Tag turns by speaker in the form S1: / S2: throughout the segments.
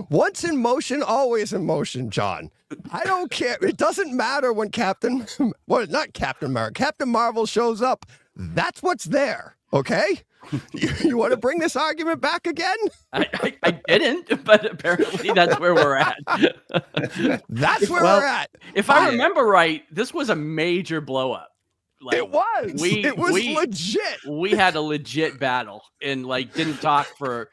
S1: Once in motion, always in motion, John. I don't care. It doesn't matter when not Captain America, Captain Marvel shows up. That's what's there. Okay? You want to bring this argument back again?
S2: I didn't, but apparently that's where we're at.
S1: That's where we're at.
S2: If I remember right, this was a major blow up. Like,
S1: it was legit.
S2: We had a legit battle and didn't talk for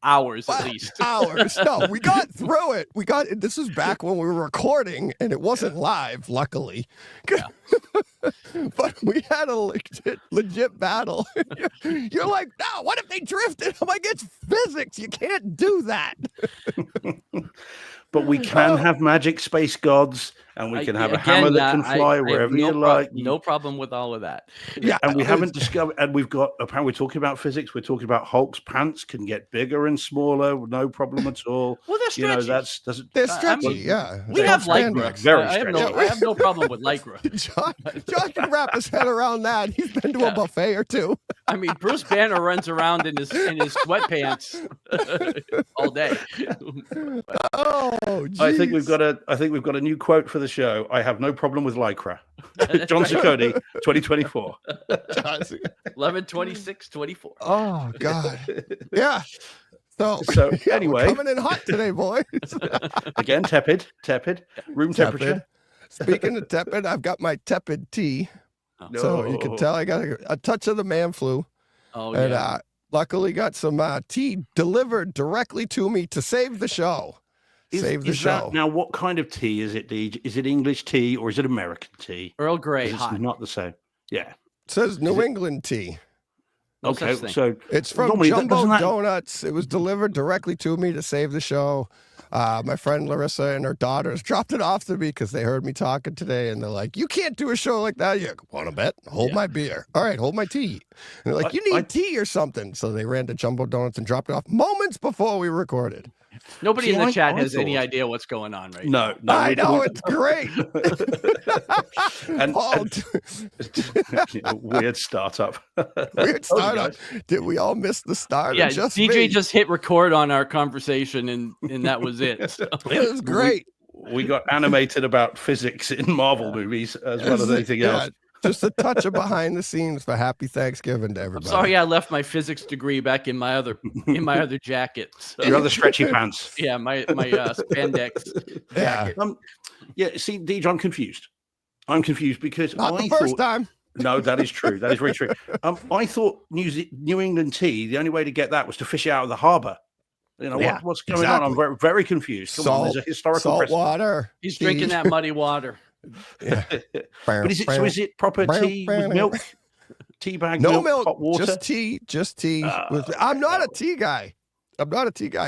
S2: hours at least.
S1: Hours. No, we got through it. This was back when we were recording and it wasn't live, luckily. Yeah. But we had a legit battle. You're like, no, what if they drifted? I'm like, it's physics. You can't do that.
S3: But we can have magic space gods, and we can have a hammer that can fly wherever you like.
S2: No problem with all of that.
S3: Yeah, and we haven't discovered, and apparently we're talking about physics. We're talking about Hulk's pants can get bigger and smaller, no problem at all.
S2: Well, they're stretchy.
S1: They're stretchy, yeah.
S2: We have Lycra.
S3: Very stretchy.
S2: I have no problem with Lycra.
S1: John can wrap his head around that. He's been to a buffet or two.
S2: I mean, Bruce Banner runs around in his sweatpants all day.
S1: Oh, geez.
S3: I think we've got a new quote for the show. I have no problem with Lycra. John Ciccone, 2024.
S2: 11/26/24.
S1: Oh God. Yeah. So
S3: anyway,
S1: we're coming in hot today, boys.
S3: Again, tepid, room temperature.
S1: Speaking of tepid, I've got my tepid tea.
S3: No.
S1: So you can tell I got a touch of the man flu.
S2: Oh,
S1: and
S2: yeah.
S1: Luckily got some tea delivered directly to me to save the show.
S3: Now, what kind of tea is it, Deej? Is it English tea or is it American tea?
S2: Earl Grey,
S3: hot. It's not the same. Yeah.
S1: It says New England tea.
S2: No
S3: okay, so
S1: it's from Jumbo Donuts. It was delivered directly to me to save the show. My friend Larissa and her daughters dropped it off to me because they heard me talking today, and they're like, "You can't do a show like that." You want to bet? Hold my beer. All right, hold my tea. And they're like, "You need tea or something." So they ran to Jumbo Donuts and dropped it off moments before we recorded.
S2: Nobody in the chat has any idea what's going on right now.
S3: No,
S1: I know it's great.
S3: And weird startup.
S1: Weird startup. Did we all miss the start?
S2: Yeah, DJ just hit record on our conversation, and that was it. So.
S1: It was great.
S3: We got animated about physics in Marvel movies as well as anything else.
S1: Just a touch of behind the scenes for Happy Thanksgiving to everybody.
S2: I'm sorry, I left my physics degree back in my other jacket. So.
S3: Your other stretchy pants.
S2: Yeah, my spandex.
S1: Yeah.
S3: See, Deej, I'm confused. Because
S1: Not the first time.
S3: No, that is true. That is very true. I thought New England tea, the only way to get that was to fish it out of the harbor. You know, what's going on? I'm very, very confused. Come on, there's a historical
S1: salt water.
S2: He's drinking that muddy water.
S1: Yeah.
S3: But is it proper tea with milk? Tea bag,
S1: no
S3: milk, hot water?
S1: Just tea. I'm not a tea guy.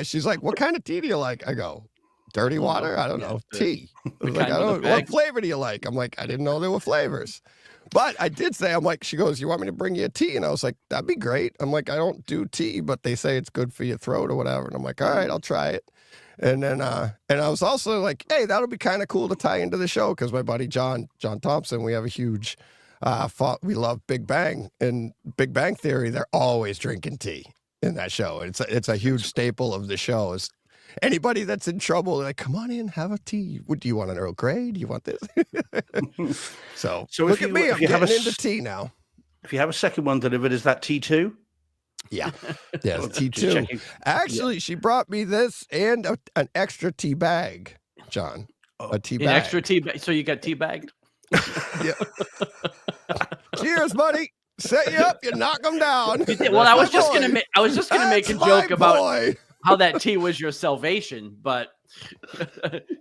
S1: She's like, "What kind of tea do you like?" I go, "Dirty water." I don't know. Tea. I was like, what flavor do you like? I'm like, I didn't know there were flavors. But I did say, I'm like, she goes, "You want me to bring you a tea?" And I was like, "That'd be great." I'm like, I don't do tea, but they say it's good for your throat or whatever. And I'm like, all right, I'll try it. And then, and I was also like, hey, that'll be kind of cool to tie into the show because my buddy John Thompson, we have a huge, we love Big Bang. And Big Bang Theory, they're always drinking tea in that show. It's a huge staple of the show. Is anybody that's in trouble, they're like, come on in, have a tea. What do you want, an Earl Grey? Do you want this? so look at me, I'm getting into tea now.
S3: If you have a second one delivered, is that T2?
S1: Yeah, T2. Actually, she brought me this and an extra tea bag, John. A tea bag.
S2: An extra tea bag. So you got tea bagged?
S1: Yeah. Cheers, buddy. Set you up, you knock them down.
S2: Well, I was just gonna make a joke about how that tea was your salvation, but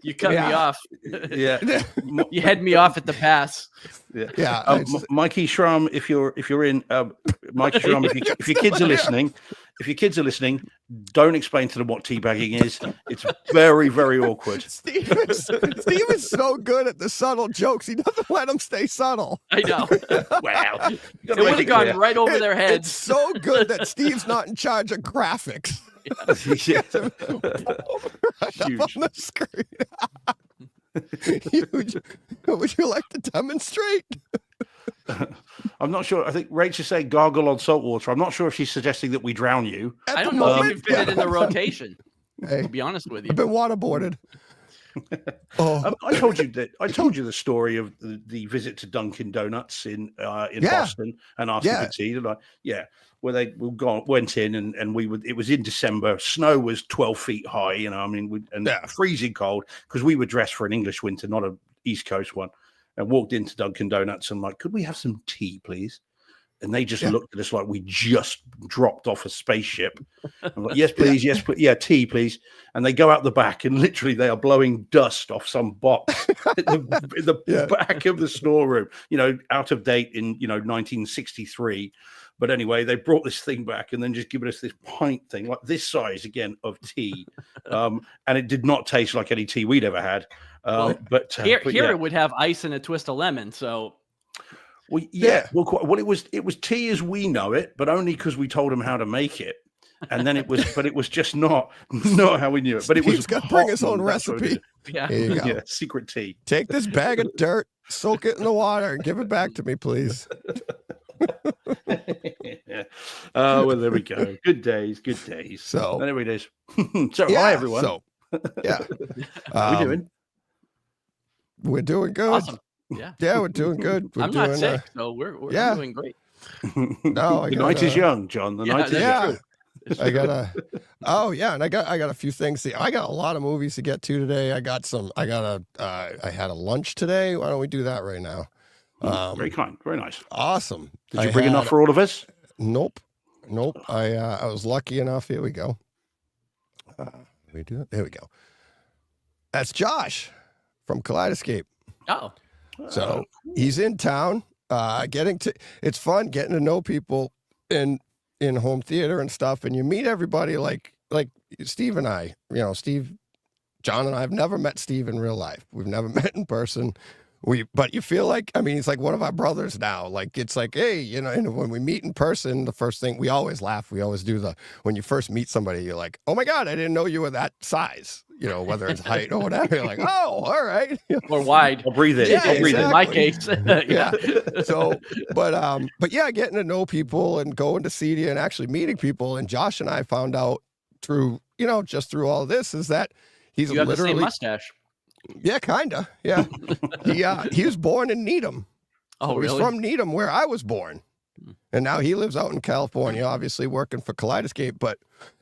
S2: you cut me off.
S3: Yeah,
S2: you head me off at the pass.
S1: Yeah.
S3: Mikey Schramm, if you're in, Mikey Schramm, if your kids are listening, don't explain to them what teabagging is. It's very, very awkward.
S1: Steve is so good at the subtle jokes. He doesn't let them stay subtle.
S2: I know.
S3: Wow.
S2: It would have gone right over their heads.
S1: It's so good that Steve's not in charge of graphics.
S3: Huge.
S1: On the screen. Huge. Would you like to demonstrate?
S3: I'm not sure. I think Rachel said gargle on salt water. I'm not sure if she's suggesting that we drown you.
S2: I don't know if you can fit it in the rotation.
S1: Hey,
S2: to be honest with you,
S1: I've been waterboarded.
S3: I told you the story of the visit to Dunkin' Donuts in Boston and asking for tea. Did I? Yeah, where they went in and it was in December. Snow was 12 feet high. You know, I mean, freezing cold because we were dressed for an English winter, not a East Coast one. And walked into Dunkin' Donuts and like, could we have some tea, please? And they just looked at us like we just dropped off a spaceship. I'm like, yes, please. Yes, please. Yeah, tea, please. And they go out the back and literally they are blowing dust off some box in the back of the storeroom, you know, out of date in, 1963. But anyway, they brought this thing back and then just given us this pint thing, like this size again of tea. And it did not taste like any tea we'd ever had. But
S2: here it would have ice and a twist of lemon. So
S3: well, it was tea as we know it, but only because we told him how to make it. And then it was just not how we knew it. But it was
S1: got to bring his own recipe.
S3: Yeah, secret tea.
S1: Take this bag of dirt, soak it in the water, and give it back to me, please.
S3: Oh, well, there we go. Good days.
S1: So
S3: anyway, it is. Hi everyone.
S1: So
S3: how we doing?
S1: We're doing good.
S2: Awesome.
S1: Yeah, we're doing good.
S2: I'm not sick, so we're doing great.
S1: No,
S3: the night is young, John. The night is young.
S1: I gotta. Oh yeah, and I got a few things. I got a lot of movies to get to today. I had a lunch today. Why don't we do that right now?
S3: Very kind, very nice.
S1: Awesome.
S3: Did you bring enough for all of us?
S1: Nope. I was lucky enough. Here we go. We do it. There we go. That's Josh from Kaleidoscape.
S2: Oh.
S1: So he's in town. It's fun getting to know people in home theater and stuff, and you meet everybody like Steve and I. John and I have never met Steve in real life. We've never met in person. But you feel like, I mean, he's like one of our brothers now. Like, it's like, hey, and when we meet in person, the first thing, we always laugh. We always do when you first meet somebody, you're like, oh my God, I didn't know you were that size, whether it's height or whatever. You're like, oh, all right.
S2: Or wide.
S3: I'll breathe it.
S1: Yeah,
S3: I'll breathe
S2: it. In my case.
S1: Yeah. So, but yeah, getting to know people and going to see you and actually meeting people. And Josh and I found out through all this is that he's
S2: you have
S1: literally
S2: the same mustache.
S1: Yeah, kinda. Yeah. He was born in Needham.
S2: Oh, really?
S1: He's from Needham, where I was born. And now he lives out in California, obviously working for Kaleidoscape. But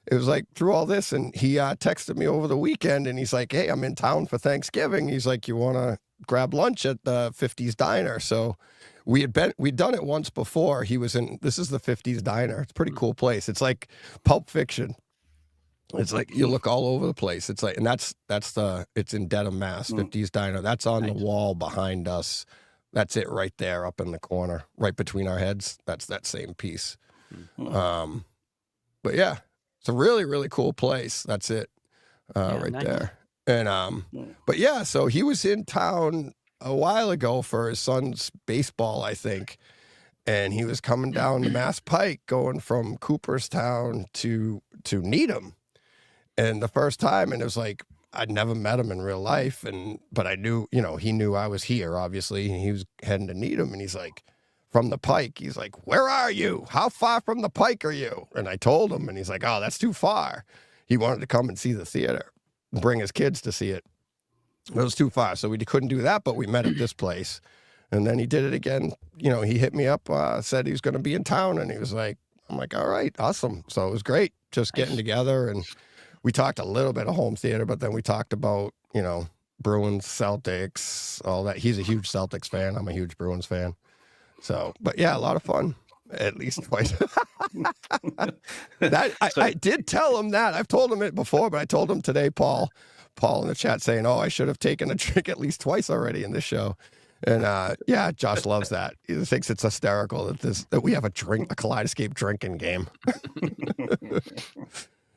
S1: it was like through all this, and he texted me over the weekend, and he's like, hey, I'm in town for Thanksgiving. He's like, you want to grab lunch at the 50s Diner? So we'd done it once before. This is the 50s Diner. It's a pretty cool place. It's like Pulp Fiction. It's like you look all over the place. It's like, and it's in Dedham, Mass. 50s Diner. That's on the wall behind us. That's it right there up in the corner, right between our heads. That's that same piece. But yeah, it's a really, really cool place. That's it right nice. There. And, but yeah, so he was in town a while ago for his son's baseball, I think. And he was coming down the Mass Pike going from Cooperstown to Needham. And the first time, and it was like, I'd never met him in real life. But I knew, he knew I was here, obviously. And he was heading to Needham. And he's like, from the Pike. He's like, where are you? How far from the Pike are you? And I told him, and he's like, oh, that's too far. He wanted to come and see the theater, bring his kids to see it. It was too far. So we couldn't do that, but we met at this place. And then he did it again. He hit me up, said he was going to be in town. And he was like, I'm like, all right, awesome. So it was great just getting together. And we talked a little bit of home theater, but then we talked about, Bruins, Celtics, all that. He's a huge Celtics fan. I'm a huge Bruins fan. So, but yeah, a lot of fun. At least twice. I did tell him that. I've told him it before, but I told him today, Paul in the chat saying, oh, I should have taken a drink at least twice already in this show. And yeah, Josh loves that. He thinks it's hysterical that we have a Kaleidoscape drinking game.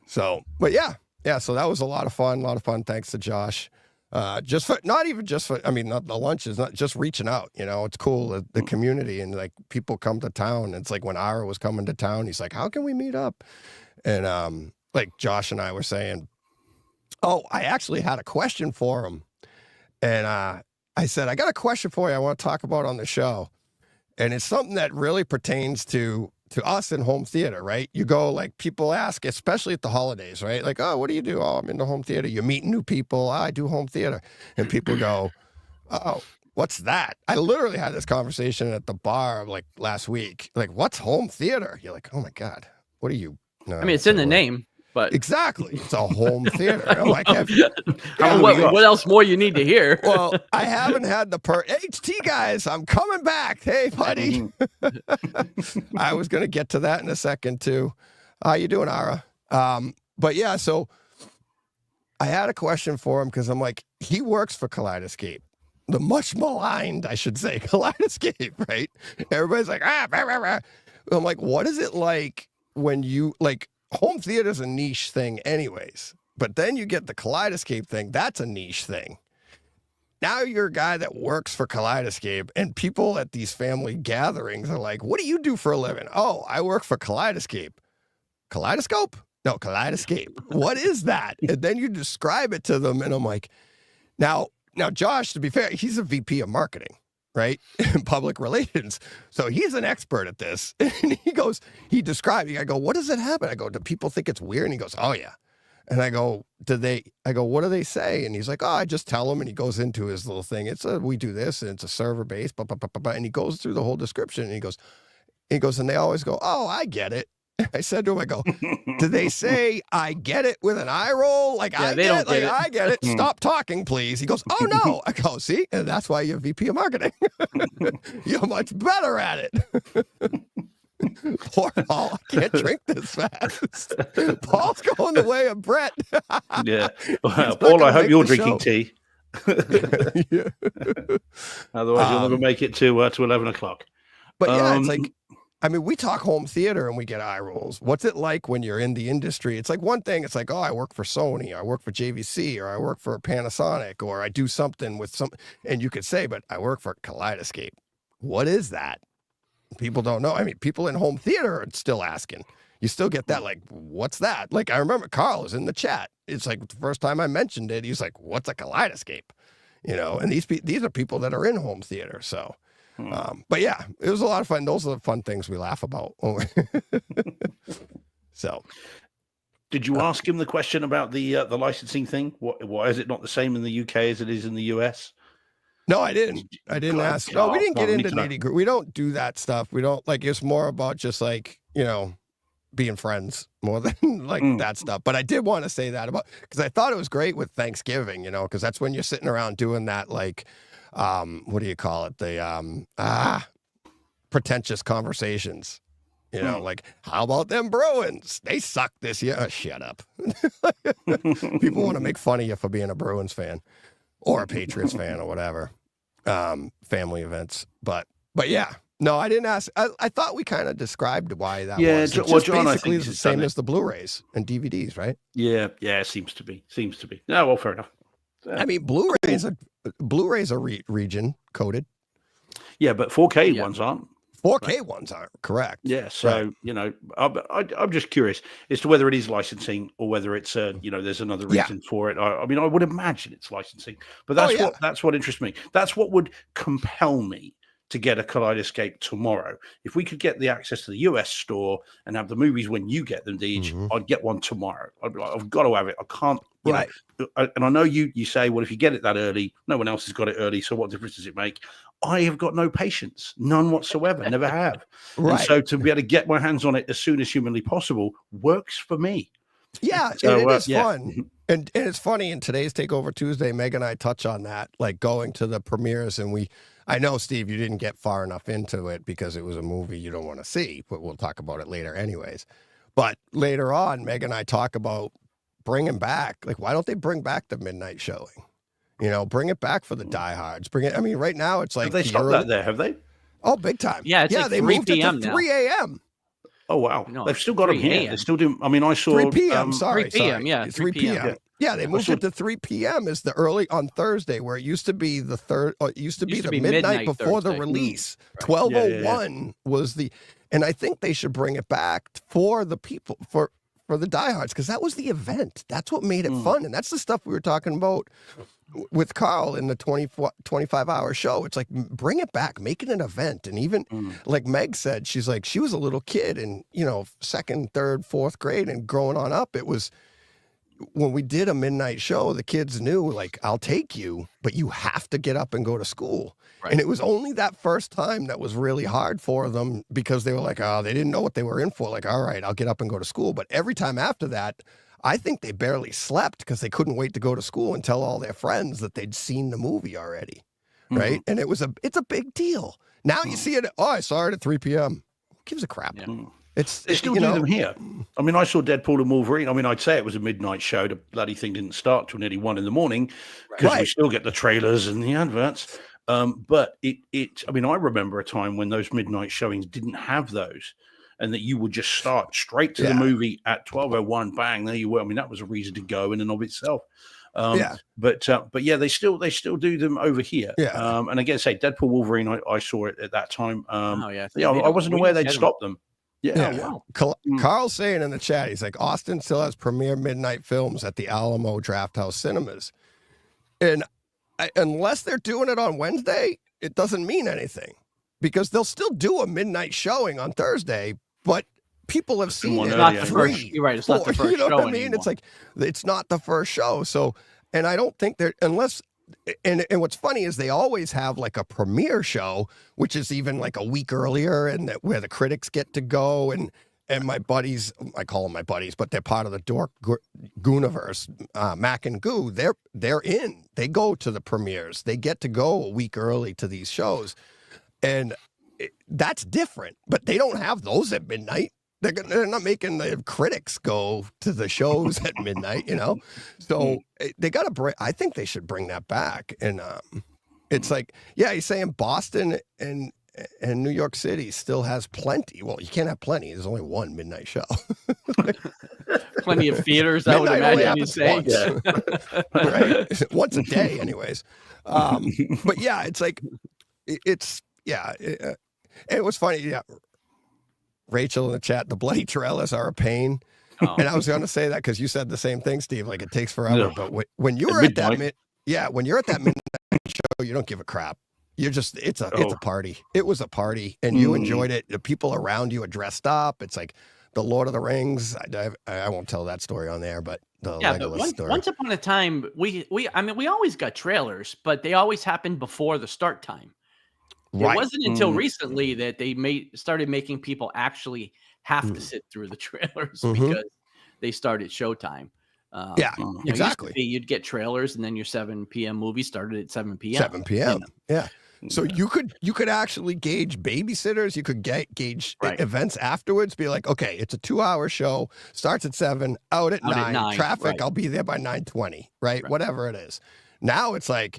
S1: So, but yeah, so that was a lot of fun. Thanks to Josh. Not the lunch is not just reaching out, it's cool. The community and like people come to town. It's like when Ira was coming to town, he's like, how can we meet up? And like Josh and I were saying, oh, I actually had a question for him. And I said, I got a question for you I want to talk about on the show. And it's something that really pertains to us in home theater, right? You go, like, people ask, especially at the holidays, right? Like, oh, what do you do? Oh, I'm into home theater. You're meeting new people. Oh, I do home theater. And people go, oh, what's that? I literally had this conversation at the bar like last week. Like, what's home theater? You're like, oh my God, what are you? No,
S2: I mean, it's in the name, but
S1: exactly, it's a home theater. I'm like,
S2: what else more you need to hear?
S1: Well, I haven't had the HT guys. I'm coming back. Hey, buddy. I was gonna get to that in a second too. How you doing, Ara? But yeah, so I had a question for him because I'm like, he works for Kaleidoscape. The much maligned, I should say, Kaleidoscape, right? Everybody's like, rah, rah, rah. I'm like, what is it like when you, like, home theater's a niche thing anyways, but then you get the Kaleidoscape thing, that's a niche thing. Now you're a guy that works for Kaleidoscape, and people at these family gatherings are like, what do you do for a living? Oh, I work for Kaleidoscape. Kaleidoscope? No, Kaleidoscape. What is that? And then you describe it to them, and I'm like, now, Josh, to be fair, he's a VP of marketing, right? Public relations. So he's an expert at this. And he described, I go, what does it happen? I go, do people think it's weird? And he goes, oh yeah. And I go, what do they say? And he's like, oh, I just tell them. And he goes into his little thing. We do this, and it's a server base, blah, blah, blah, blah, blah. And he goes through the whole description, and he goes, and they always go, oh, I get it. I said to him, I go, do they say I get it with an eye roll? Like, yeah, they don't get it. I get it. Stop talking, please. He goes, oh no. I go, see, and that's why you're VP of marketing. You're much better at it. Poor Paul, I can't drink this fast. Paul's going the way of Brett.
S3: Yeah. Well, Paul, I hope you're drinking tea.
S1: Yeah.
S3: Otherwise, you'll never make it to 11 o'clock.
S1: But yeah, it's like, I mean, we talk home theater and we get eye rolls. What's it like when you're in the industry? It's like one thing. It's like, oh, I work for Sony, or I work for JVC, or I work for Panasonic, or I do something with some, and you could say, but I work for Kaleidoscape. What is that? People don't know. I mean, people in home theater are still asking. You still get that, like, what's that? Like, I remember Carl was in the chat. It's like the first time I mentioned it, he's like, what's a Kaleidoscape? You know, and these are people that are in home theater. So, but yeah, it was a lot of fun. Those are the fun things we laugh about. So,
S3: did you ask him the question about the licensing thing? Why is it not the same in the UK as it is in the US?
S1: No, I didn't. I didn't ask. No, we didn't get into nitty-gritty. We don't do that stuff. We don't, like, it's more about just, like, you know, being friends more than like that stuff. But I did want to say that about, because I thought it was great with Thanksgiving, you know, because that's when you're sitting around doing that, like, what do you call it? The pretentious conversations. You know, like, how about them Bruins? They suck this year. Oh, shut up. People want to make fun of you for being a Bruins fan or a Patriots fan or whatever. Family events. But yeah. No, I didn't ask. I thought we kind of described why that was.
S3: Yeah, well, John,
S1: basically is the same as the Blu-rays and DVDs, right?
S3: Yeah, seems to be. No, well, fair enough.
S1: I mean, Blu-rays are region coded.
S3: Yeah, but 4K ones aren't.
S1: 4K ones aren't, correct.
S3: Yeah, so, you know, I'm just curious as to whether it is licensing or whether it's, you know, there's another reason for it. I mean, I would imagine it's licensing, but that's what interests me. That's what would compel me to get a Kaleidoscape tomorrow. If we could get the access to the US store and have the movies when you get them, Deej, I'd get one tomorrow. I'd be like, I've got to have it. I can't, you know, and I know you say, well, if you get it that early, no one else has got it early, so what difference does it make? I have got no patience, none whatsoever, never have. And so to be able to get my hands on it as soon as humanly possible works for me.
S1: Yeah, so, and it is fun. And it's funny, in today's Takeover Tuesday, Meg and I touch on that, like going to the premieres, and I know, Steve, you didn't get far enough into it because it was a movie you don't want to see, but we'll talk about it later anyways. But later on, Meg and I talk about bringing back, like, why don't they bring back the midnight showing? You know, bring it back for the diehards. Bring it. I mean, right now it's like,
S3: have they stopped that there? Have they?
S1: Oh, big time.
S2: Yeah, it's like
S1: they
S2: 3
S1: moved
S2: p.m.
S1: it to 3 a.m.
S3: Oh wow,
S2: no,
S3: they've still got them here. They still do. I mean, I saw
S1: 3 p.m. 3
S2: p.m. Yeah,
S1: 3 p.m. Yeah, they moved it to 3 p.m. is the early on Thursday, where it used to be the third. It used to be the midnight before Thursday. The release. 12:01 was the, and I think they should bring it back for the people for for the diehards because that was the event. That's what made it fun. And that's the stuff we were talking about with Carl in the 25-hour show. It's like, bring it back, make it an event. And even like Meg said, she's like, she was a little kid in, second, third, fourth grade and growing on up. It was when we did a midnight show, the kids knew like, I'll take you, but you have to get up and go to school. Right. And it was only that first time that was really hard for them because they were like, oh, they didn't know what they were in for. Like, all right, I'll get up and go to school. But every time after that, I think they barely slept because they couldn't wait to go to school and tell all their friends that they'd seen the movie already. Right. And it's a big deal. Now you see it. Oh, I saw it at 3 p.m. Who gives a crap? Yeah.
S3: They still do them here. I mean, I saw Deadpool and Wolverine. I mean, I'd say it was a midnight show. The bloody thing didn't start till nearly 1 a.m. because we still get the trailers and the adverts. But I mean, I remember a time when those midnight showings didn't have those, and that you would just start straight to the movie at 12:01. Bang, there you were. I mean, that was a reason to go in and of itself. But yeah, they still do them over here. Yeah. And again, say Deadpool, Wolverine. I saw it at that time. I wasn't aware they'd stopped them. Yeah.
S1: Oh, wow. Carl's saying in the chat, he's like, Austin still has premiere midnight films at the Alamo Drafthouse Cinemas. And unless they're doing it on Wednesday, it doesn't mean anything because they'll still do a midnight showing on Thursday, but people have seen it.
S2: It's not the first. You're right. It's not the first.
S1: You know
S2: show
S1: what I mean?
S2: Anymore.
S1: It's like, it's not the first show. So, and I don't think they're, unless, and what's funny is they always have like a premiere show, which is even like a week earlier, and where the critics get to go, and my buddies, I call them my buddies, but they're part of the Dork Gooniverse, Mac and Goo. They're in. They go to the premieres. They get to go a week early to these shows, and that's different. But they don't have those at midnight. They're not making the critics go to the shows at midnight, So they got to bring. I think they should bring that back. And it's like, yeah, he's saying Boston and New York City still has plenty. Well, you can't have plenty. There's only one midnight show.
S2: Plenty of theaters, I would imagine you say.
S1: Right? Once a day, anyways. But yeah, it's like, it was funny. Yeah. Rachel in the chat, the bloody trailers are a pain. Oh. And I was going to say that because you said the same thing, Steve. Like, it takes forever. No. But when you're at that midnight show, you don't give a crap. You're just, it's a party. It was a party, and you enjoyed it. The people around you are dressed up. It's like the Lord of the Rings. I won't tell that story on there, but the Legolas story.
S2: Once upon a time, we always got trailers, but they always happened before the start time. Right. It wasn't until recently that they started making people actually have to sit through the trailers because they started showtime.
S1: Exactly.
S2: You'd get trailers, and then your 7 p.m. movie started at 7 p.m.
S1: 7 p.m. Yeah. So you could actually gauge babysitters. You could gauge events afterwards. Be like, okay, it's a 2-hour show. Starts at 7, out at 9. Traffic. Right. I'll be there by 9:20. Right? Whatever it is. Now it's like,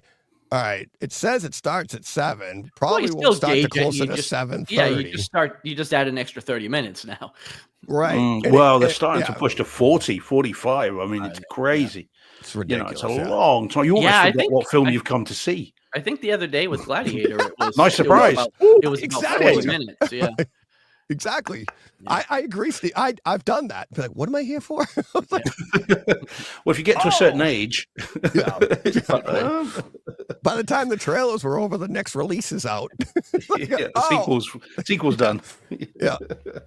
S1: all right, it says it starts at 7. Probably won't start to closer to 7:30.
S2: Yeah, you just add an extra 30 minutes now.
S1: Right.
S3: They're starting to push to 40, 45. I mean, it's crazy.
S1: It's ridiculous.
S3: It's a long time. You almost forget what film you've come to see.
S2: I think the other day with Gladiator, it was
S3: nice surprise.
S2: It was about 40 minutes. Yeah.
S1: Exactly. Yeah. I agree, Steve. I've done that. Be like, what am I here for?
S3: Well, if you get to a certain age,
S1: by the time the trailers were over, the next release is out.
S3: Sequel's done.
S1: Yeah.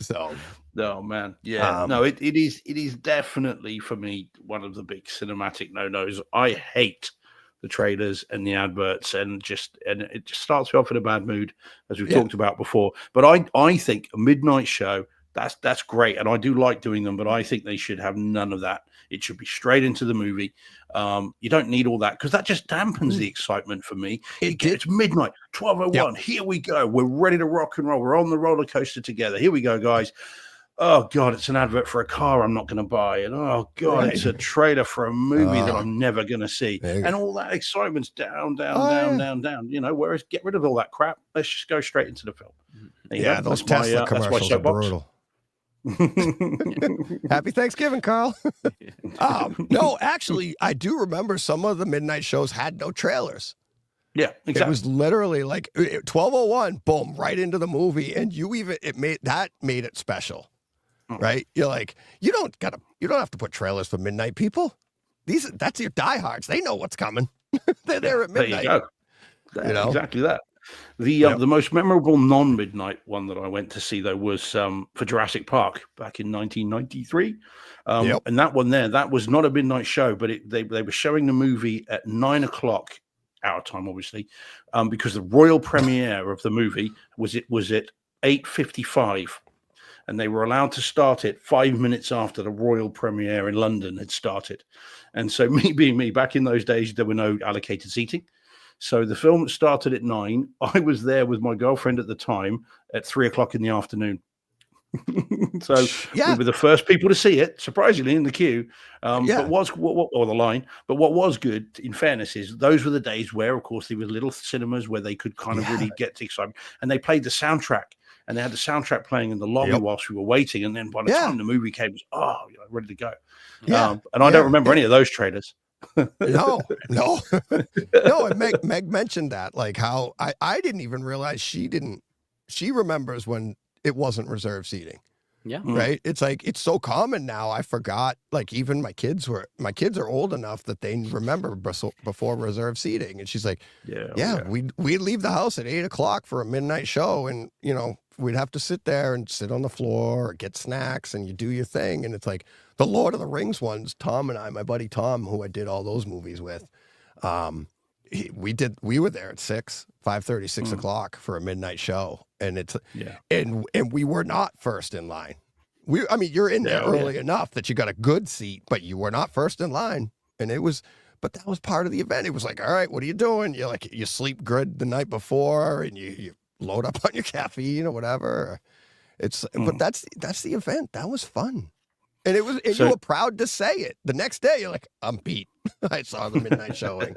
S1: So,
S3: no, man. Yeah. It is definitely for me one of the big cinematic no-nos. I hate the trailers and the adverts, and it just starts me off in a bad mood, as we've talked about before. But I think a midnight show, that's great, and I do like doing them, but I think they should have none of that. It should be straight into the movie. You don't need all that because that just dampens the excitement for me. It's midnight, 12:01. Yep. Here we go. We're ready to rock and roll. We're on the roller coaster together. Here we go, guys. Oh God, it's an advert for a car I'm not going to buy, and oh God, it's a trailer for a movie that I'm never going to see, and all that excitement's down. Whereas get rid of all that crap. Let's just go straight into the film.
S1: Those Tesla commercials are brutal. Happy Thanksgiving, Carl. No, actually, I do remember some of the midnight shows had no trailers.
S3: Yeah, exactly.
S1: It was literally like 12:01, boom, right into the movie, and it made it special. right? You're like, you don't have to put trailers for midnight people. That's your diehards. They know what's coming. They're there at midnight.
S3: There you go. Exactly that. The most memorable non-midnight one that I went to see though was for Jurassic Park back in 1993, and that one that was not a midnight show, but they were showing the movie at 9 o'clock our time, obviously, because the royal premiere of the movie was at 8:55, and they were allowed to start it 5 minutes after the royal premiere in London had started, and so me being me, back in those days there were no allocated seating. So the film started at 9. I was there with my girlfriend at the time at 3 o'clock in the afternoon. So we were the first people to see it, surprisingly, in the queue. But or the line. But what was good, in fairness, is those were the days where, of course, there were little cinemas where they could kind of really get to excitement, and they played the soundtrack. And they had the soundtrack playing in the lobby whilst we were waiting. And then by the time the movie came, it was ready to go. And I don't remember any of those trailers.
S1: No. And Meg mentioned that, like how I didn't even realize she remembers when it wasn't reserved seating.
S2: Yeah.
S1: Right. It's like, it's so common now. I forgot, like, even my kids are old enough that they remember before reserved seating. And she's like, we'd leave the house at 8 o'clock for a midnight show. And, we'd have to sit there and sit on the floor or get snacks, and you do your thing. And it's like the Lord of the Rings ones, Tom and I, my buddy Tom, who I did all those movies with, we were there at 5:30, 6 o'clock for a midnight show. And it's, and we were not first in line. You're in there early enough that you got a good seat, but you were not first in line. And but that was part of the event. It was like, all right, what are you doing? You're like, you sleep good the night before, and you load up on your caffeine or whatever. But that's the event. That was fun. And you were proud to say it. The next day, you're like, I'm beat. I saw the midnight showing.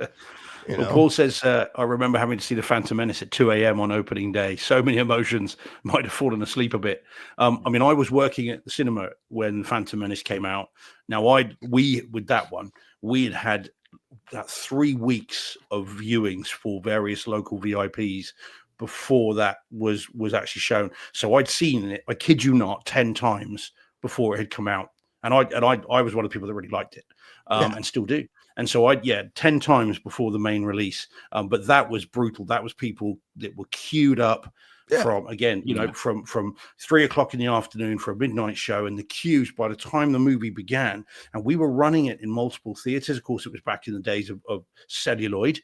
S3: Well, Paul says, I remember having to see the Phantom Menace at 2 a.m. on opening day. So many emotions, might have fallen asleep a bit. I was working at the cinema when Phantom Menace came out. Now, with that one, we had that 3 weeks of viewings for various local VIPs before that was actually shown. So I'd seen it, I kid you not, 10 times before it had come out. And I was one of the people that really liked it, and still do. And so 10 times before the main release. But that was brutal. That was people that were queued up from 3 o'clock in the afternoon for a midnight show, and the queues by the time the movie began. And we were running it in multiple theaters. Of course, it was back in the days of celluloid.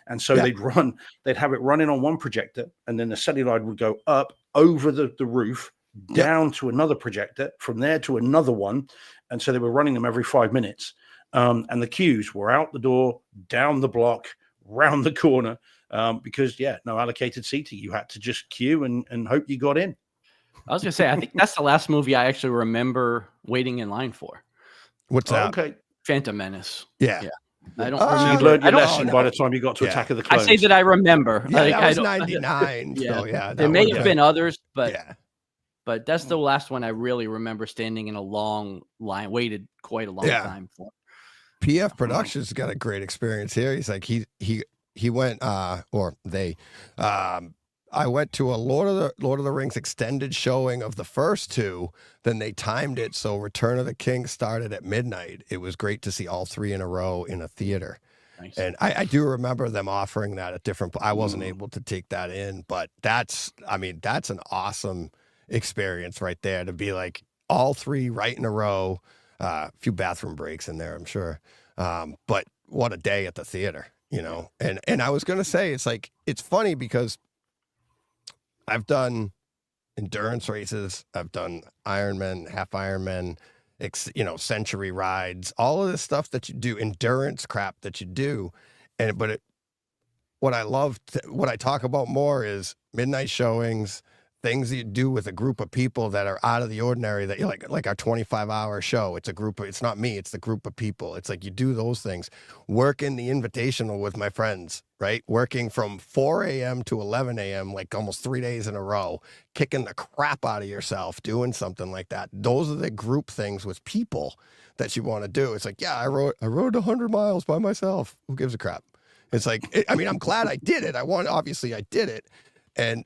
S3: And so they'd have it running on one projector, and then the celluloid would go up over the roof, down to another projector, from there to another one. And so they were running them every 5 minutes. And the queues were out the door, down the block, round the corner, because no allocated seating. You had to just queue and hope you got in.
S2: I was gonna say, I think that's the last movie I actually remember waiting in line for.
S1: What's that?
S3: Okay,
S2: Phantom Menace.
S1: Yeah.
S2: I don't remember.
S3: You learned your lesson by the time you got to Attack of the Clones.
S2: I say that I remember.
S1: Yeah, that was 99.
S2: There may have been others, but that's the last one I really remember standing in a long line, waited quite a long time for.
S1: PF Productions got a great experience here. He's like, he went, or they, I went to a Lord of the Rings extended showing of the first two. Then they timed it so Return of the King started at midnight. It was great to see all three in a row in a theater. Nice. And I do remember them offering that at different. I wasn't able to take that in, but that's an awesome experience right there, to be like all three right in a row. A few bathroom breaks in there, I'm sure. But what a day at the theater, And I was gonna say, it's funny because I've done endurance races, I've done Ironman, half Ironman, century rides, all of this stuff that you do, endurance crap that you do, what I talk about more is midnight showings, things that you do with a group of people that are out of the ordinary, that you're like our 25-hour show. It's not me, it's the group of people. It's like you do those things. Working the Invitational with my friends, right? Working from 4 a.m. to 11 a.m., like almost 3 days in a row, kicking the crap out of yourself, doing something like that. Those are the group things with people that you want to do. It's like, I rode 100 miles by myself. Who gives a crap? It's like, I'm glad I did it. Obviously I did it.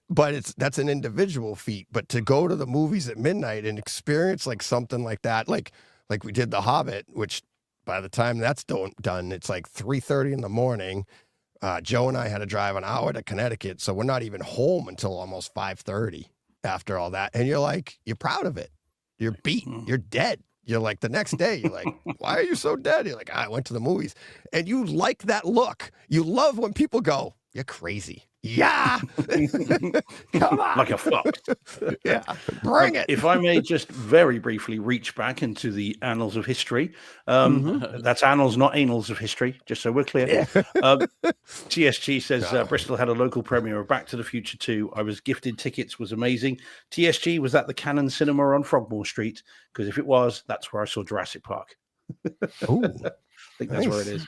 S1: But that's an individual feat. But to go to the movies at midnight and experience like something like that, like we did The Hobbit, which by the time that's done, it's like 3:30 in the morning. Joe and I had to drive an hour to Connecticut, so we're not even home until almost 5:30 after all that. And you're proud of it. You're beaten. You're dead. You're like, the next day, you're like, why are you so dead? You're like, I went to the movies. And you like that look. You love when people go, you're crazy. Yeah. Come on.
S3: Like a fox.
S1: Yeah. Bring it.
S3: If I may just very briefly reach back into the annals of history. That's annals, not anals of history, just so we're clear. TSG says Bristol had a local premiere of Back to the Future 2. I was gifted tickets, was amazing. TSG, was that the Cannon Cinema on Frogmore Street? Because if it was, that's where I saw Jurassic Park.
S1: Ooh.
S3: I think that's where it is.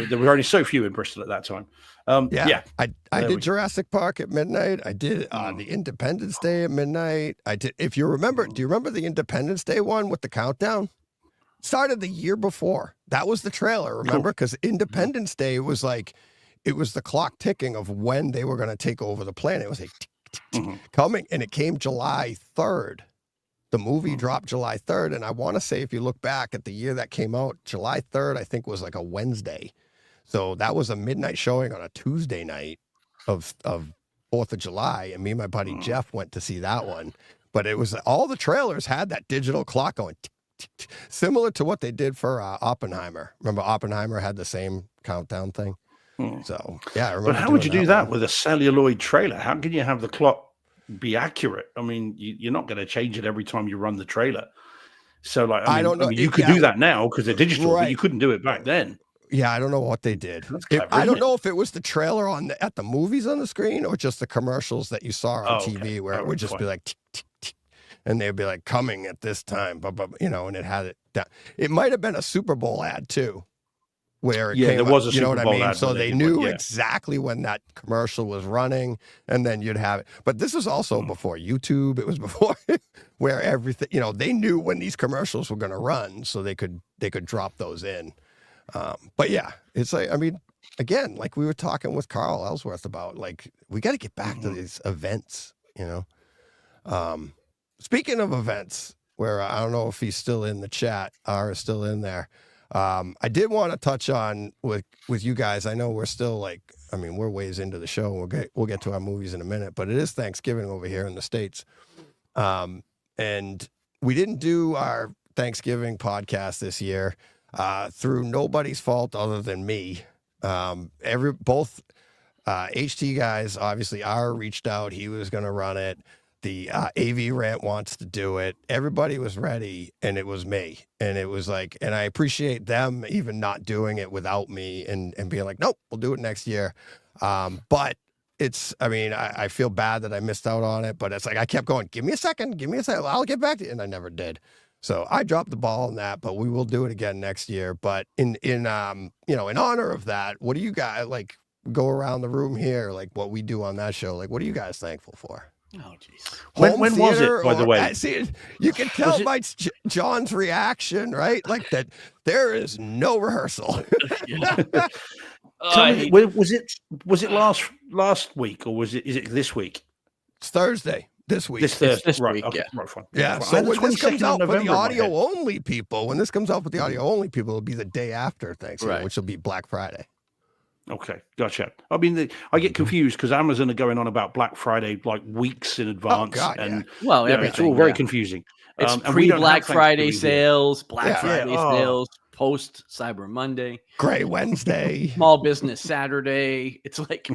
S3: There were only so few in Bristol at that time.
S1: I did Jurassic Park at midnight. I did the Independence Day at midnight. I did. If you remember, do you remember the Independence Day one with the countdown? Started the year before. That was the trailer. Remember, because Independence Day was like, it was the clock ticking of when they were going to take over the planet. It was like tick, tick, tick, coming, and it came July 3rd. The movie dropped July 3rd, and I want to say, if you look back at the year that came out, July 3rd, I think, was like a Wednesday. So that was a midnight showing on a Tuesday night of 4th of July, and me and my buddy Jeff went to see that one. But it was, all the trailers had that digital clock going, tick, tick, tick, similar to what they did for Oppenheimer. Remember, Oppenheimer had the same countdown thing? So, yeah, I remember.
S3: But how would you do that with a celluloid trailer? How can you have the clock be accurate? I mean, you're not going to change it every time you run the trailer. So, like, I don't know. You could do that now because they're digital, but you couldn't do it back then.
S1: Yeah, I don't know what they did.
S3: Clever,
S1: I don't know if it was the trailer at the movies on the screen or just the commercials that you saw on TV, where it would just be like, tick, tick, tick, and they'd be like, coming at this time, and it had it down. It might have been a Super Bowl ad too, where it came
S3: there was a
S1: you know
S3: Super
S1: what
S3: Bowl
S1: I mean?
S3: ad
S1: So
S3: when
S1: they
S3: did
S1: knew
S3: one,
S1: exactly when that commercial was running, and then you'd have it. But this was also before YouTube. It was before where everything, they knew when these commercials were going to run, so they could drop those in. But yeah, it's like, I mean, again, like we were talking with Carl Ellsworth about, like, we got to get back to these events, Speaking of events, where I don't know if he's still in the chat or is still in there. I did want to touch on with you guys. I know we're still we're ways into the show. We'll get to our movies in a minute, but it is Thanksgiving over here in the States. And we didn't do our Thanksgiving podcast this year. Through nobody's fault other than me. Both HT guys, obviously, reached out. He was going to run it. The AV Rant wants to do it. Everybody was ready, and it was me. And it was like, and I appreciate them even not doing it without me and being like, nope, we'll do it next year. But I feel bad that I missed out on it, but it's like, I kept going, give me a second, I'll get back to you. And I never did. So I dropped the ball on that, but we will do it again next year. But in honor of that, what do you guys go around the room here, like what we do on that show? Like, what are you guys thankful for?
S2: Oh, jeez.
S3: When was it, by the way?
S1: See, you can tell by John's reaction, right? Like that there is no rehearsal.
S3: Tell me, was it last week or is it this week?
S1: It's Thursday. This week.
S2: This
S3: right,
S2: week,
S3: okay,
S2: yeah.
S3: right, fine.
S1: Yeah, so when this comes out for the audio-only people, it'll be the day after Thanksgiving, which will be Black Friday.
S3: Okay, gotcha. I mean, I get confused because Amazon are going on about Black Friday like weeks in advance.
S1: Oh, God,
S3: and
S2: everything,
S3: it's all very confusing.
S2: It's pre-Black Friday sales, Black Friday sales, post Cyber Monday,
S1: Gray Wednesday,
S2: Small Business Saturday. It's like,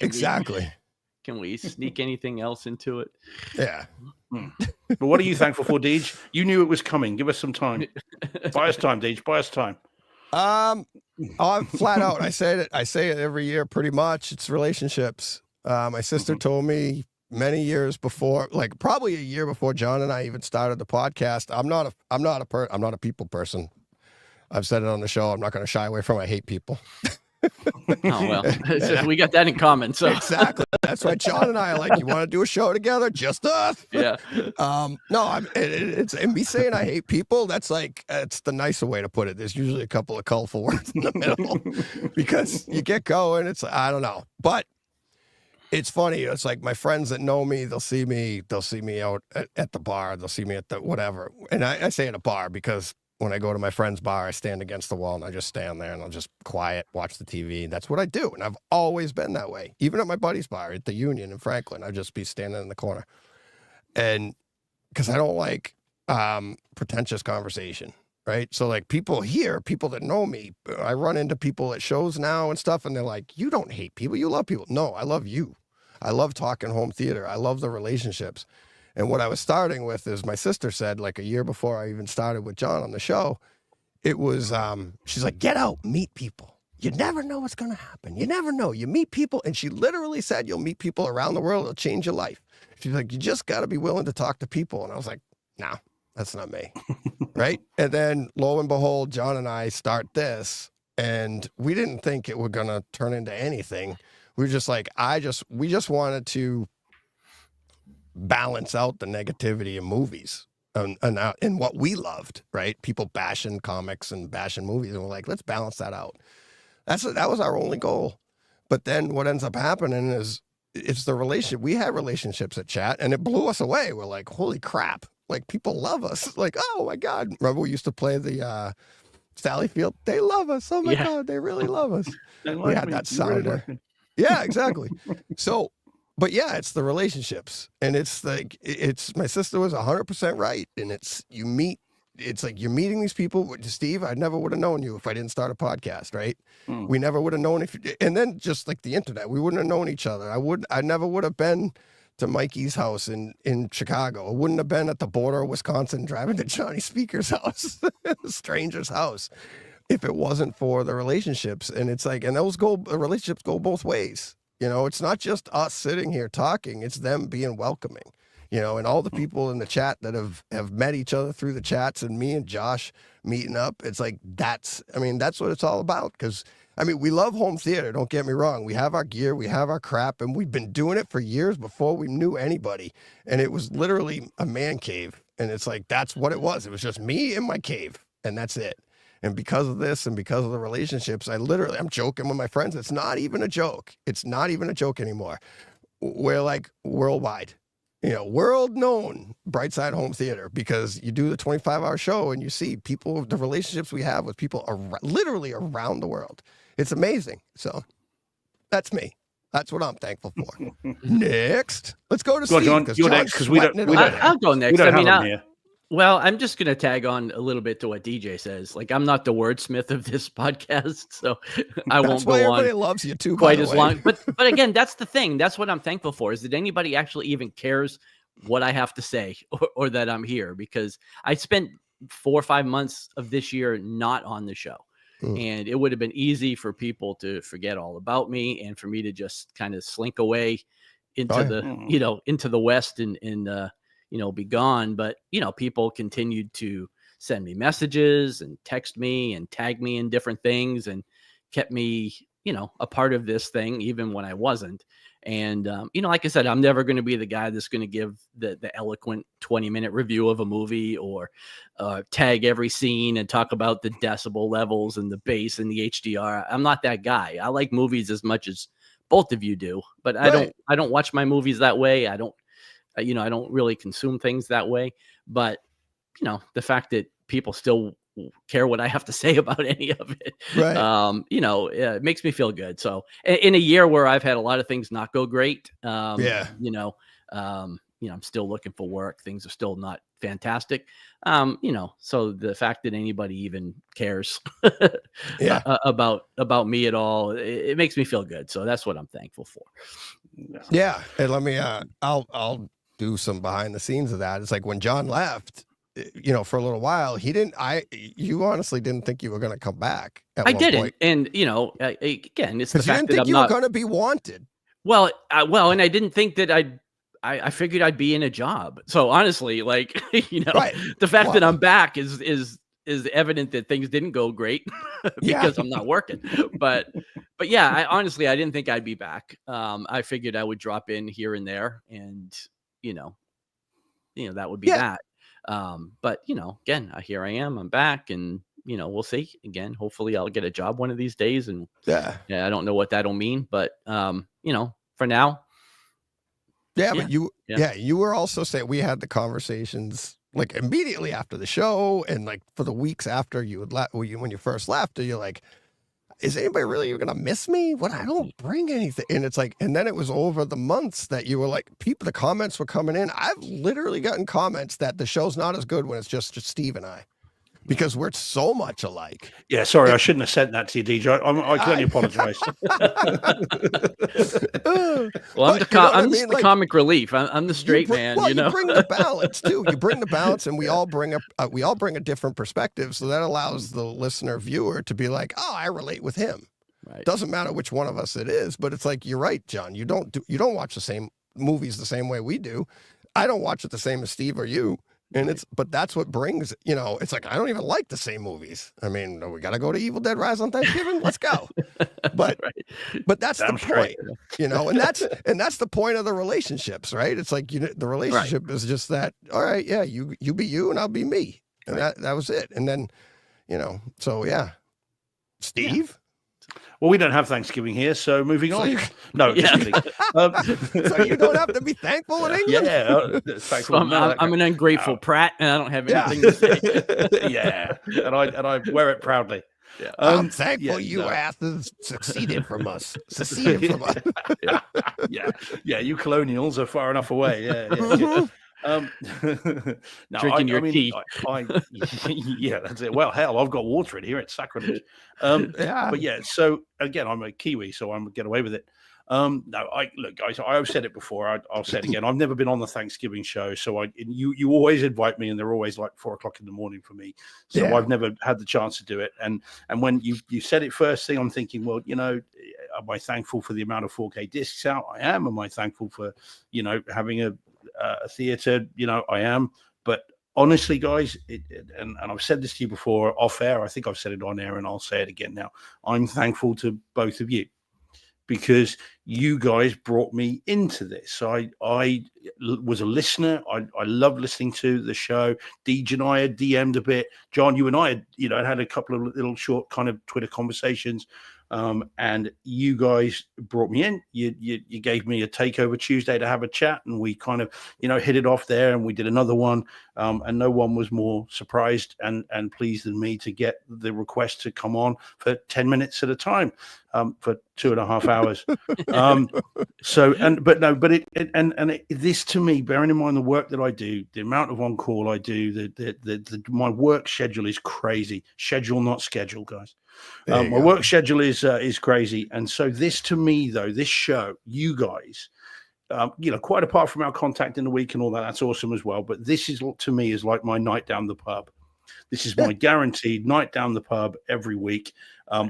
S1: exactly.
S2: Can we sneak anything else into it?
S1: Yeah.
S3: But what are you thankful for, Deej? You knew it was coming. Give us some time. Buy us time, Deej. Buy us time.
S1: I'm flat out. I say it every year pretty much. It's relationships. My sister told me many years before, like probably a year before John and I even started the podcast. I'm not a people person. I've said it on the show. I'm not going to shy away from it. I hate people.
S2: Oh, well, we got that in common. So
S1: exactly. That's why John and I are like, you want to do a show together? Just us.
S2: Yeah.
S1: No, it's me saying I hate people. That's like, it's the nicer way to put it. There's usually a couple of colorful words in the middle because you get going. It's, I don't know. But It's funny. It's like my friends that know me, they'll see me out at the bar. They'll see me at the whatever. And I say at a bar because when I go to my friend's bar, I stand against the wall and I just stand there and I'll just quiet, watch the TV. That's what I do. And I've always been that way. Even at my buddy's bar at the Union in Franklin, I'd just be standing in the corner. And because I don't like pretentious conversation. Right. So like people that know me, I run into people at shows now and stuff. And they're like, you don't hate people. You love people. No, I love you. I love talking home theater. I love the relationships. And what I was starting with is my sister said, like a year before I even started with John on the show, it was, she's like, get out, meet people. You never know what's going to happen. You never know. You meet people. And she literally said, you'll meet people around the world. It'll change your life. She's like, you just got to be willing to talk to people. And I was like, no, that's not me. Right. And then lo and behold, John and I start this and we didn't think it was going to turn into anything. We were just like, we just wanted to balance out the negativity of movies and what we loved, right? People bashing comics and bashing movies. And we're like, let's balance that out. That was our only goal. But then what ends up happening is it's the relationship. We had relationships at Chat and it blew us away. We're like, holy crap. Like people love us. Like, oh my God. Remember we used to play the Sally Field? They love us. Oh my God. They really love us. We had that sounder. Really yeah, exactly. So, but yeah, it's the relationships and it's like, my sister was 100% right. And it's like you're meeting these people. Steve, I never would have known you if I didn't start a podcast, right? We never would have known and then just like the internet, we wouldn't have known each other. I never would have been to Mikey's house in Chicago. I wouldn't have been at the border of Wisconsin driving to Johnny Speaker's house, a stranger's house, if it wasn't for the relationships. And it's like, and the relationships go both ways. You know, it's not just us sitting here talking, it's them being welcoming, you know, and all the people in the chat that have met each other through the chats and me and Josh meeting up. It's like, that's what it's all about. Cause we love home theater. Don't get me wrong. We have our gear, we have our crap, and we've been doing it for years before we knew anybody. And it was literally a man cave. And it's like, that's what it was. It was just me in my cave and that's it. And because of this and because of the relationships, I'm joking with my friends. It's not even a joke. It's not even a joke anymore. We're like worldwide, you know, world known Brightside Home Theater because you do the 25-hour show and you see people, the relationships we have with people literally around the world. It's amazing. So that's me. That's what I'm thankful for. Next, let's go to Steve.
S3: John, you're next because
S2: I'll go next.
S3: Here.
S2: Well, I'm just going to tag on a little bit to what DJ says. Like, I'm not the wordsmith of this podcast, so I won't go on.
S1: Everybody loves you too,
S2: quite as long. But again, that's the thing. That's what I'm thankful for, is that anybody actually even cares what I have to say or that I'm here, because I spent 4 or 5 months of this year not on the show. And it would have been easy for people to forget all about me and for me to just kind of slink away into into the West and be gone. But, people continued to send me messages and text me and tag me in different things and kept me, a part of this thing, even when I wasn't. And, like I said, I'm never going to be the guy that's going to give the eloquent 20-minute review of a movie or tag every scene and talk about the decibel levels and the bass and the HDR. I'm not that guy. I like movies as much as both of you do, but I don't watch my movies that way. I don't really consume things that way. But, the fact that people still care what I have to say about any of it, right. It makes me feel good. So in a year where I've had a lot of things not go great, I'm still looking for work. Things are still not fantastic. So the fact that anybody even cares about me at all, it makes me feel good. So that's what I'm thankful for.
S1: Yeah. And let me, I'll do some behind the scenes of that. It's like when John left, for a little while, you honestly didn't think you were going to come back.
S2: I didn't. Point. And, again, it's the fact that
S1: you were going to be wanted.
S2: Well, and I didn't think that I figured I'd be in a job. So honestly, like, the fact that I'm back is evident that things didn't go great because I'm not working. But yeah, I didn't think I'd be back. I figured I would drop in here and there and, that would be that. But again, here I am, I'm back and, we'll see again, hopefully I'll get a job one of these days and I don't know what that'll mean, but, for now,
S1: Yeah, but you were also saying we had the conversations like immediately after the show and like for the weeks after you would when you first left, you're like, is anybody really going to miss me? What, I don't bring anything. And it's like, and then it was over the months that you were like, the comments were coming in. I've literally gotten comments that the show's not as good when it's just Steve and I, because we're so much alike.
S3: Yeah, sorry, I shouldn't have sent that to you, DJ. I can only apologize.
S2: Well, I'm just the comic relief. I'm the straight man.
S1: Well,
S2: you know,
S1: you bring the balance too. You bring the balance, and we all bring a different perspective. So that allows the listener viewer to be like, oh, I relate with him.
S2: Right.
S1: Doesn't matter which one of us it is, but it's like, you're right, John. You don't watch the same movies the same way we do. I don't watch it the same as Steve or you. And but that's what brings, it's like, I don't even like the same movies. I mean, we got to go to Evil Dead Rise on Thanksgiving. Let's go. But, but that's the point, and that's the point of the relationships, right? It's like, the relationship is just that, all right, yeah, you be you and I'll be me. And that was it. And then, so yeah. Steve? Yeah.
S3: Well, we don't have Thanksgiving here, so moving on. No, just kidding.
S1: So you don't have to be thankful in England?
S3: Yeah.
S2: Thankful. So I'm an ungrateful Pratt, and I don't have anything to say.
S3: Yeah, and I wear it proudly.
S1: Yeah. I'm thankful you asses seceded from us.
S3: Yeah, you colonials are far enough away. Yeah.
S2: No, drinking your tea.
S3: Yeah, that's it. Well, hell, I've got water in here. It's sacrilege. But yeah, so again, I'm a Kiwi, so I'm get away with it. No, look, guys, I've said it before. I'll say it again. I've never been on the Thanksgiving show, so you always invite me, and they're always like 4:00 in the morning for me. So I've never had the chance to do it. And when you said it first thing, I'm thinking, well, am I thankful for the amount of 4K discs out? I am. Am I thankful for having a theater? I am. But honestly, guys, and I've said this to you before off air. I think I've said it on air, and I'll say it again now. I'm thankful to both of you, because you guys brought me into this. I was a listener. I loved listening to the show. Deej and I had DM'd a bit. John, you and I had a couple of little short kind of Twitter conversations. And you guys brought me in. You gave me a takeover Tuesday to have a chat, and we kind of hit it off there, and we did another one. And no one was more surprised and pleased than me to get the request to come on for 10 minutes at a time, for 2.5 hours. This to me, bearing in mind the work that I do, the amount of on call I do, my work schedule is crazy. Schedule, not schedule, guys. My work schedule is crazy. And so this to me, though, this show, you guys, quite apart from our contact in the week and all that, that's awesome as well. But this is, to me, is like my night down the pub. This is my guaranteed night down the pub every week,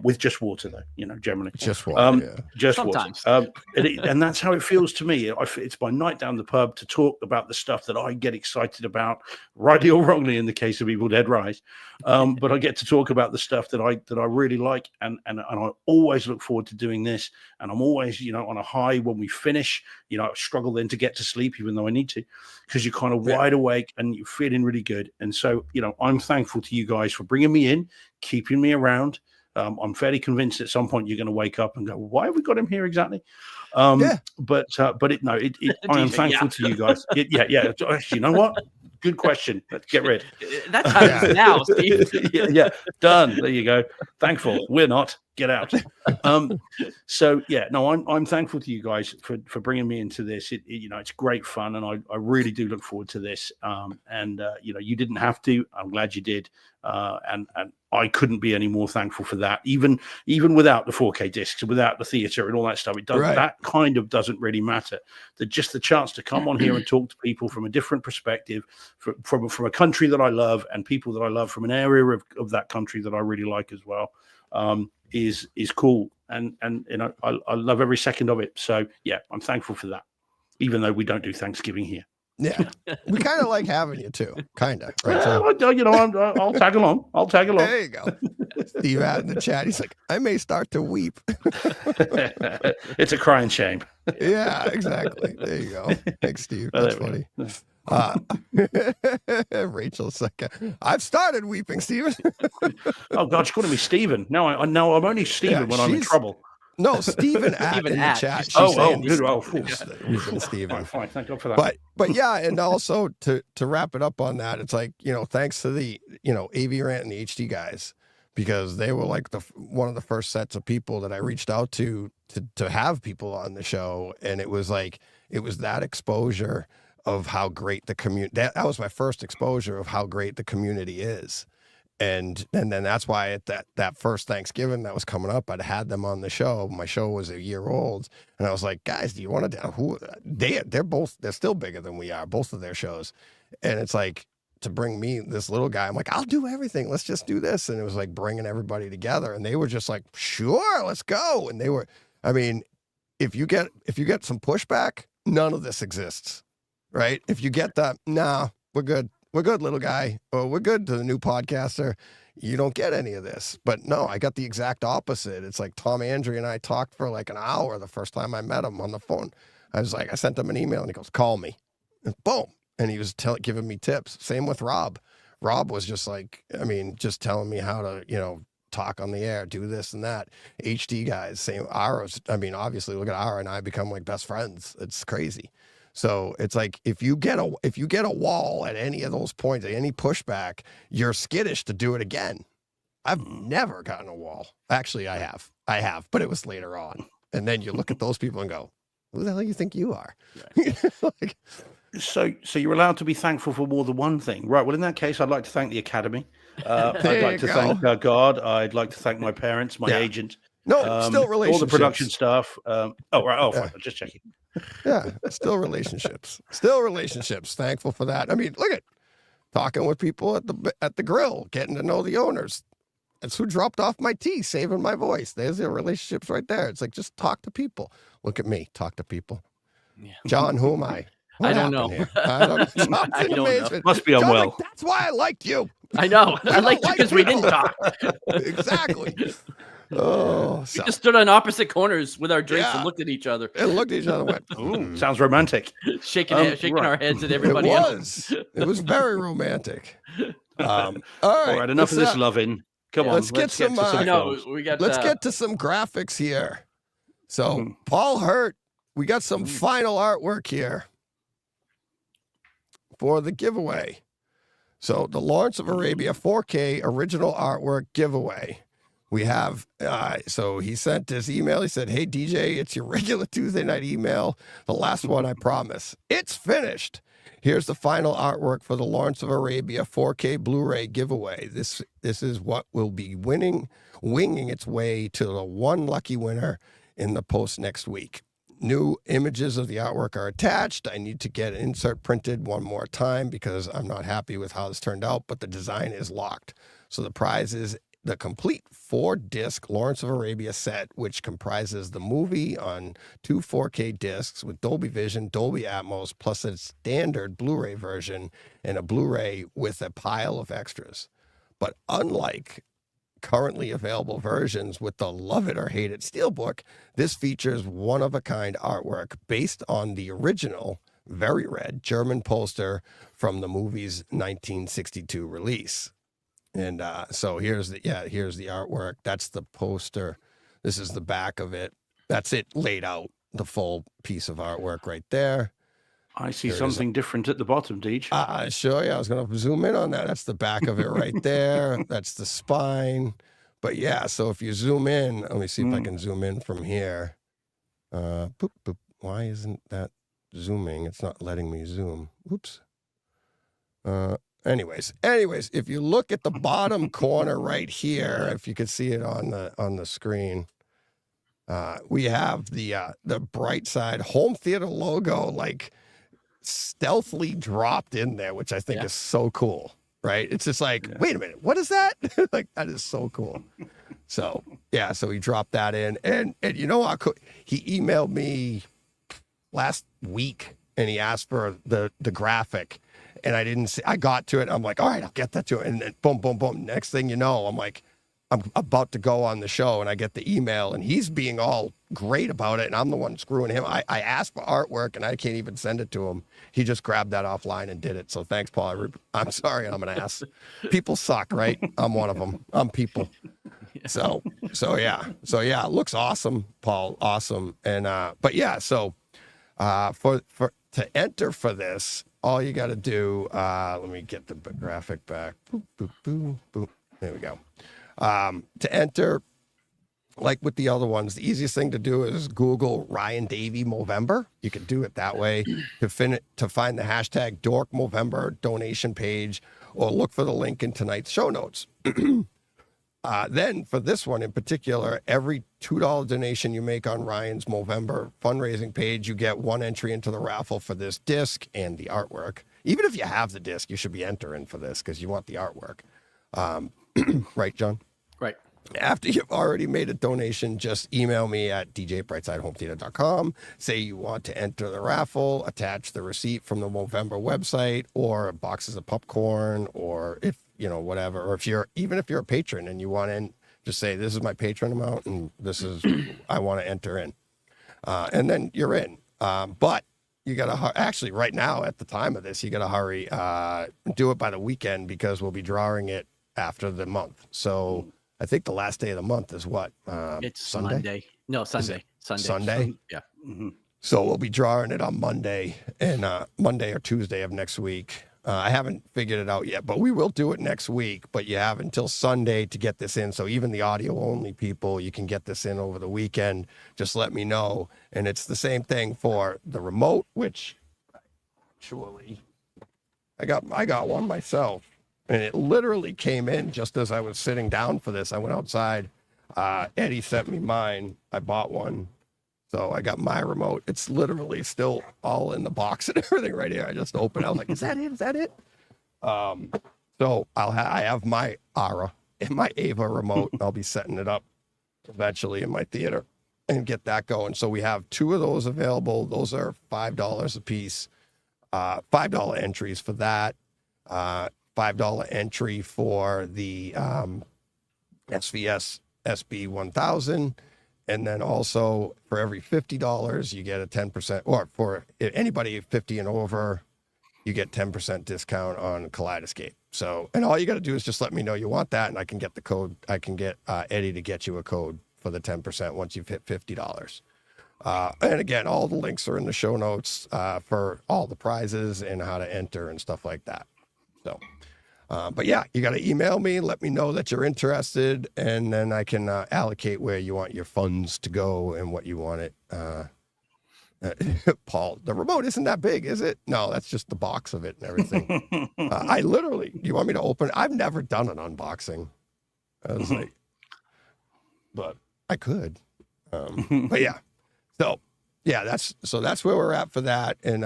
S3: with just water, though, generally.
S1: Just water,
S3: Just
S2: sometimes.
S3: Water. And that's how it feels to me. It's my night down the pub to talk about the stuff that I get excited about, rightly or wrongly in the case of Evil Dead Rise. But I get to talk about the stuff that I really like. And I always look forward to doing this. And I'm always, on a high when we finish. I struggle then to get to sleep, even though I need to, because you're kind of wide awake and you're feeling really good. And so, I'm thankful to you guys for bringing me in, keeping me around. I'm fairly convinced at some point you're going to wake up and go, why have we got him here exactly? But I am thankful to you guys. You know what? Good question. Let's get rid.
S2: That's how it is now, Steve.
S3: Done. There you go. Thankful. We're not. Get out. I'm thankful to you guys for bringing me into this. It's great fun, and I really do look forward to this. You didn't have to. I'm glad you did. And I couldn't be any more thankful for that. Even without the 4K discs, without the theater and all that stuff, it does that kind of doesn't really matter. Just the chance to come on here and talk to people from a different perspective, from a country that I love, and people that I love from an area of that country that I really like as well, is cool. And I love every second of it. So I'm thankful for that, even though we don't do Thanksgiving here.
S1: Yeah, we kind of like having you too, kind of. Right?
S3: I'll tag along.
S1: There you go. Steve out in the chat. He's like, I may start to weep.
S3: It's a crying shame.
S1: Yeah, exactly. There you go. Thanks, Steve. That's funny. Rachel's second. I've started weeping, Steven.
S3: Oh God, she's calling me Steven. No, I'm only Steven when I'm in trouble.
S1: No, Steven at
S2: Steven
S1: in the
S2: at.
S1: chat.
S2: She's
S1: She's
S2: saying
S1: saying
S3: good. Oh,
S1: we've been Steven.
S3: Fine. Thank God for that.
S1: But yeah, and also to wrap it up on that, it's like, thanks to the, AV Rant and the HD guys, because they were like one of the first sets of people that I reached out to have people on the show. And it was that exposure of how great the community, that was my first exposure of how great the community is. And then that's why at that first Thanksgiving that was coming up, I'd had them on the show. My show was a year old, and I was like, guys, do you want to? They're still bigger than we are, both of their shows, and it's like to bring me this little guy. I'm like, I'll do everything. Let's just do this, and it was like bringing everybody together, and they were just like, sure, let's go. And they were, I mean, if you get some pushback, none of this exists, right? If you get that, nah, we're good. We're good, little guy. Or we're good to the new podcaster. You don't get any of this. But no, I got the exact opposite. It's like Tom Andrew and I talked for like an hour the first time I met him on the phone. I sent him an email and he goes, call me. And boom. And he was giving me tips. Same with Rob. Rob was just like, just telling me how to, talk on the air, do this and that. HD guys, same. Ara's, obviously look at Ara and I become like best friends. It's crazy. So it's like if you get a wall at any of those points, at any pushback, you're skittish to do it again. I've never gotten a wall. Actually, I have, but it was later on. And then you look at those people and go, "Who the hell do you think you are?"
S3: Right. So you're allowed to be thankful for more than one thing, right? Well, in that case, I'd like to thank the Academy. I'd like to thank God. I'd like to thank my parents, my agent.
S1: No, still relationships.
S3: All the production stuff. Fine. I'm just checking.
S1: Yeah, still relationships. Thankful for that. Look at talking with people at the grill, getting to know the owners. That's who dropped off my tea, saving my voice. There's the relationships right there. It's like, just talk to people. Look at me, talk to people. Yeah. John, who am I?
S2: I don't know.
S1: I don't know.
S2: I don't know.
S3: Must be unwell.
S1: John, that's why I liked you.
S2: I know. I liked you because we didn't talk.
S1: Exactly. Oh,
S2: we just stood on opposite corners with our drinks and looked at each other.
S1: And looked at each other and went,
S3: ooh, sounds romantic.
S2: shaking our heads at everybody else.
S1: It was very romantic. All
S3: right, enough of this loving. Come on,
S1: let's get to some graphics here. So Paul Hurt, we got some final artwork here for the giveaway. So the Lawrence of Arabia 4K original artwork giveaway. We have, so he sent this email. He said, hey, DJ, it's your regular Tuesday night email. The last one, I promise. It's finished. Here's the final artwork for the Lawrence of Arabia 4K Blu-ray giveaway. This is what will be winging its way to the one lucky winner in the post next week. New images of the artwork are attached. I need to get an insert printed one more time because I'm not happy with how this turned out, but the design is locked. So the prize is the complete 4-disc Lawrence of Arabia set, which comprises the movie on 2 4K discs with Dolby Vision, Dolby Atmos, plus a standard Blu-ray version and a Blu-ray with a pile of extras. But unlike currently available versions with the love it or hate it steelbook, this features one-of-a-kind artwork based on the original, very red German poster from the movie's 1962 release. And so here's the artwork. That's the poster. This is the back of it. That's it laid out, the full piece of artwork right there.
S3: I see something different at the bottom, Deej.
S1: Sure. Yeah, I was going to zoom in on that. That's the back of it right there. That's the spine. But yeah, so if you zoom in, let me see if I can zoom in from here. Boop, boop. Why isn't that zooming? It's not letting me zoom. Oops. Anyways, if you look at the bottom corner right here, if you could see it on the screen, we have the Bright Side home theater logo like stealthily dropped in there, which I think is so cool, right? It's just like, wait a minute, what is that? Like, that is so cool. So yeah, so he dropped that in, and you know what? He emailed me last week and he asked for the graphic. And I didn't see, I got to it. I'm like, all right, I'll get that to it. And then boom, boom, boom. Next thing you know, I'm about to go on the show and I get the email and he's being all great about it. And I'm the one screwing him. I asked for artwork and I can't even send it to him. He just grabbed that offline and did it. So thanks, Paul. I'm sorry. I'm an ass. People suck, right? I'm one of them. I'm people. So yeah, it looks awesome, Paul. Awesome. And but yeah, so for to enter for this, all you got to do, let me get the graphic back. Boop, boop, boop, boop. There we go. To enter, like with the other ones, the easiest thing to do is Google Ryan Davey Movember. You can do it that way to find the hashtag Dork Movember donation page, or look for the link in tonight's show notes. Then for this one in particular, every $2 donation you make on Ryan's Movember fundraising page, you get one entry into the raffle for this disc and the artwork. Even if you have the disc, you should be entering for this because you want the artwork. Right, John?
S2: Right.
S1: After you've already made a donation, just email me at dj@brightsidehometheater.com. Say you want to enter the raffle, attach the receipt from the Movember website, or boxes of popcorn, or if whatever. Or if you're a patron and you want in, just say, this is my patron amount and this is, I want to enter in. And then you're in. But you got to actually right now at the time of this, you got to hurry, do it by the weekend because we'll be drawing it after the month. So I think the last day of the month is what?
S2: It's
S1: Sunday?
S2: Monday. No, Sunday.
S1: Sunday?
S2: Yeah.
S3: Mm-hmm.
S1: So we'll be drawing it on Monday and Monday or Tuesday of next week. I haven't figured it out yet, but we will do it next week. But you have until Sunday to get this in. So even the audio only people, you can get this in over the weekend. Just let me know. And it's the same thing for the remote, which actually I got one myself. And it literally came in just as I was sitting down for this. I went outside. Eddie sent me mine. I bought one. So I got my remote. It's literally still all in the box and everything right here. I just opened it. I was like, is that it? Is that it? So I have my Ara and my Ava remote. I'll be setting it up eventually in my theater and get that going. So we have 2 of those available. Those are $5 a piece. $5 entries for that. $5 entry for the SVS SB 1000. And then also for every $50, you get a 10%, or for anybody 50 and over, you get 10% discount on Kaleidoscape. So, and all you got to do is just let me know you want that, and I can get the code. I can get Eddie to get you a code for the 10% once you've hit $50. And again, all the links are in the show notes for all the prizes and how to enter and stuff like that. So, but yeah, you got to email me, let me know that you're interested, and then I can allocate where you want your funds to go and what you want it. Paul, the remote isn't that big, is it? No, that's just the box of it and everything. I literally, do you want me to open it? I've never done an unboxing. I was like, but I could. But yeah, so yeah, that's where we're at for that. And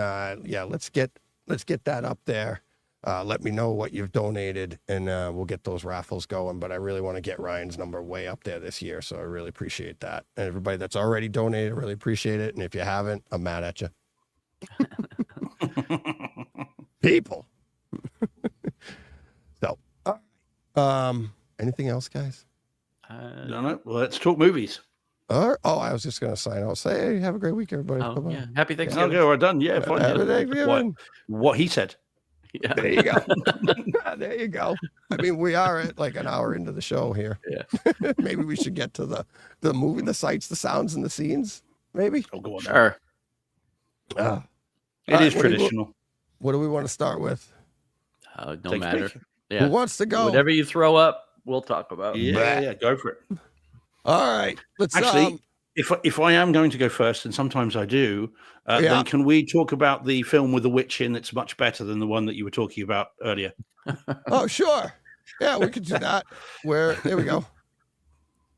S1: yeah, let's get that up there. Let me know what you've donated, and we'll get those raffles going. But I really want to get Ryan's number way up there this year, so I really appreciate that. And everybody that's already donated, I really appreciate it. And if you haven't, I'm mad at you. People. So, anything else, guys?
S3: No. Well, let's talk movies.
S1: Oh, I was just going to sign out. Say, hey, have a great week, everybody.
S2: Oh,
S1: Bye-bye.
S2: yeah. Happy Thanksgiving.
S3: Okay, we're done. Yeah, fine.
S1: Happy Thanksgiving.
S3: What he said.
S2: Yeah.
S1: There you go. There you go. I mean, we are at like an hour into the show here.
S2: Yeah.
S1: Maybe we should get to the movie, the sights, the sounds, and the scenes. Maybe.
S3: Oh, go on.
S2: Sure.
S3: It is traditional.
S1: What do we want to start with?
S2: No
S3: Take a
S2: matter.
S3: pick.
S2: Yeah.
S1: Who wants to go?
S2: Whatever you throw up, we'll talk about.
S3: Yeah, go for it.
S1: All right. Let's
S3: Actually, if I am going to go first, and sometimes I do, then can we talk about the film with the witch in that's much better than the one that you were talking about earlier?
S1: Oh, sure. Yeah, we could do that. There we go.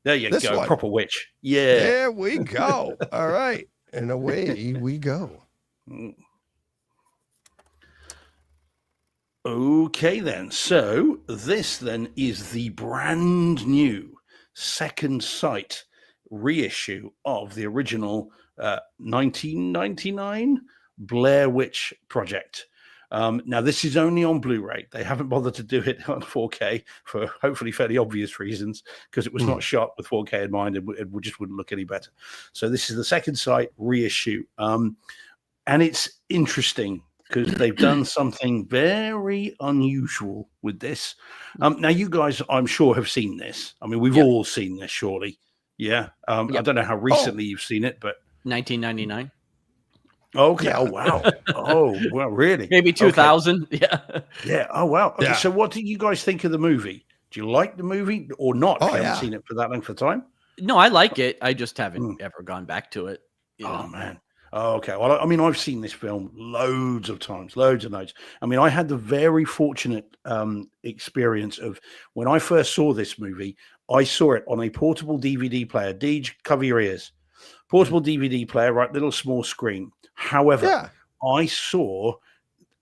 S3: There you
S1: This
S3: go.
S1: one.
S3: Proper witch. Yeah.
S1: There we go. All right. And away we go.
S3: Okay, then. So this then is the brand new Second Sight reissue of the original 1999 Blair Witch Project. Now, this is only on Blu-ray. They haven't bothered to do it on 4K for hopefully fairly obvious reasons, because it was not shot with 4K in mind and it just wouldn't look any better. So this is the Second Sight reissue. And it's interesting. because they've done something very unusual with this. Now, you guys, I'm sure, have seen this. I mean, we've all seen this, surely. Yeah. I don't know how recently you've seen it, but
S2: 1999.
S3: Okay. Yeah. Oh, wow. Oh, well, really?
S2: Maybe 2000. Okay. Yeah.
S3: Yeah. Oh, wow. Okay.
S1: Yeah.
S3: So what do you guys think of the movie? Do you like the movie or not? If you haven't seen it for that length of time?
S2: No, I like it. I just haven't ever gone back to it.
S3: Oh, man. Oh, okay. Well, I mean, I've seen this film loads of times, loads and loads. I mean, I had the very fortunate experience of when I first saw this movie, I saw it on a portable DVD player. Deej, cover your ears. Portable DVD player, right? Little small screen. However, I saw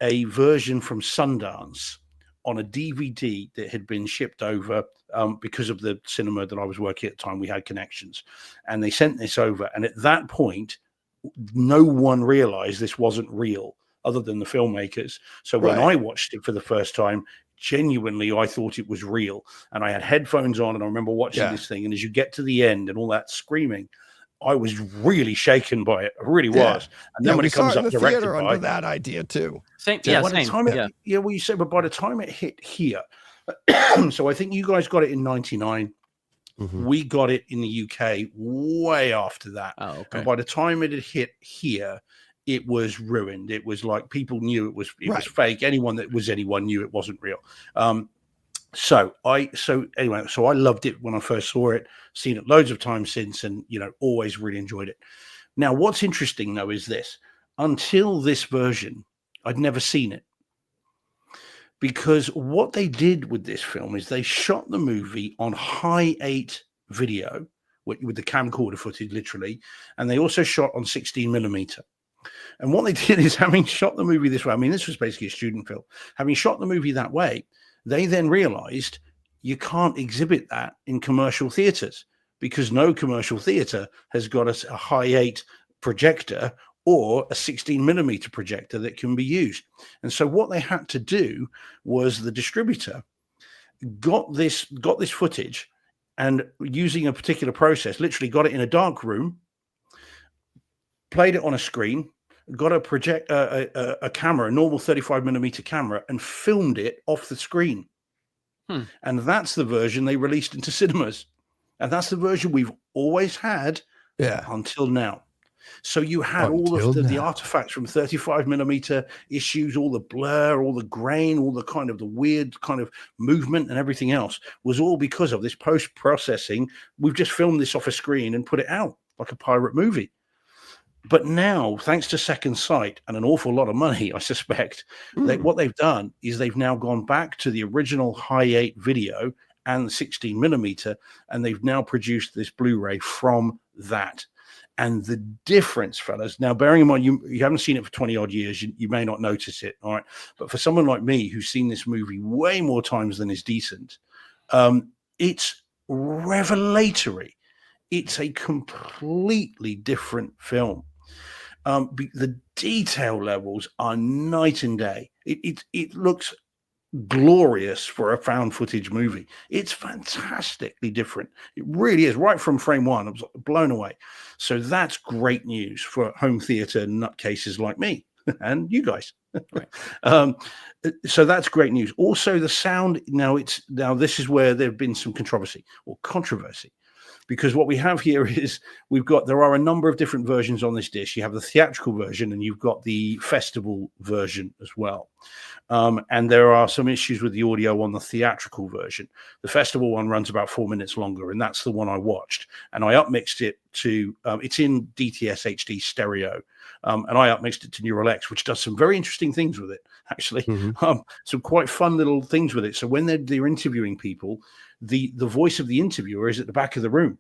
S3: a version from Sundance on a DVD that had been shipped over because of the cinema that I was working at the time. We had connections, and they sent this over. And at that point, no one realized this wasn't real other than the filmmakers. So when I watched it for the first time, genuinely, I thought it was real. And I had headphones on, and I remember watching this thing. And as you get to the end and all that screaming, I was really shaken by it. I really was. And then when it comes up directed by
S1: under that idea too.
S2: Same.
S3: Well, you said, but by the time it hit here, so I think you guys got it in 99. We got it in the UK way after that.
S2: Oh, okay.
S3: And by the time it had hit here, it was ruined. It was like people knew it was fake. Anyone knew it wasn't real. So I loved it when I first saw it, seen it loads of times since, and always really enjoyed it. Now, what's interesting though is this: until this version, I'd never seen it. Because what they did with this film is they shot the movie on high 8 video with the camcorder footage, literally, and they also shot on 16mm. And what they did is, having shot the movie this way, I mean, this was basically a student film. Having shot the movie that way, they then realized you can't exhibit that in commercial theaters because no commercial theater has got a high 8 projector or a 16mm projector that can be used. And so what they had to do was the distributor got this footage, and using a particular process, literally got it in a dark room, played it on a screen, got a camera, a normal 35mm camera, and filmed it off the screen. And that's the version they released into cinemas. And that's the version we've always had until now. So you had all of the artifacts from 35mm issues, all the blur, all the grain, all the kind of the weird kind of movement and everything else was all because of this post-processing. We've just filmed this off a screen and put it out like a pirate movie. But now, thanks to Second Sight and an awful lot of money, I suspect, what they've done is they've now gone back to the original high 8 video and the 16mm, and they've now produced this Blu-ray from that. And the difference, fellas, now bearing in mind you haven't seen it for 20 odd years, you may not notice it, all right? But for someone like me who's seen this movie way more times than is decent, it's revelatory. It's a completely different film. The detail levels are night and day. It looks glorious for a found footage movie. It's fantastically different. It really is. Right from frame one, I was blown away. So that's great news for home theater nutcases like me and you guys. Right. So that's great news. Also, the sound. Now this is where there have been some controversy, because what we have here is there are a number of different versions on this disc. You have the theatrical version and you've got the festival version as well. And there are some issues with the audio on the theatrical version. The festival one runs about 4 minutes longer, and that's the one I watched. And I upmixed it to, it's in DTS HD stereo. And I upmixed it to Neural X, which does some very interesting things with it, actually. Some quite fun little things with it. So when they're interviewing people, the voice of the interviewer is at the back of the room.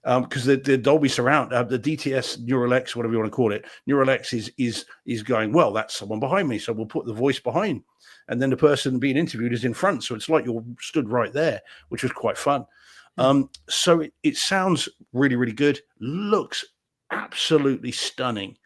S3: Because the Dolby Surround, the DTS Neural X, whatever you want to call it, Neural X is going, well, that's someone behind me, so we'll put the voice behind, and then the person being interviewed is in front, so it's like you're stood right there, which was quite fun. So it sounds really, really good, looks absolutely stunning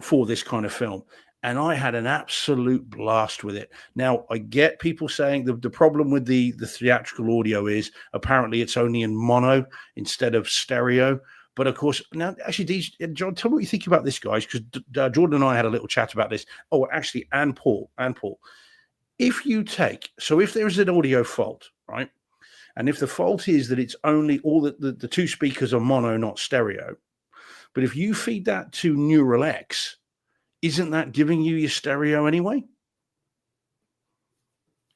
S3: for this kind of film. And I had an absolute blast with it. Now, I get people saying the problem with the theatrical audio is apparently it's only in mono instead of stereo. But of course, now actually, John, tell me what you think about this, guys, because Jordan and I had a little chat about this. Oh, actually, and Paul. If you take, so if there's an audio fault, right? And if the fault is that it's only all the two speakers are mono, not stereo, but if you feed that to Neural X, isn't that giving you your stereo anyway?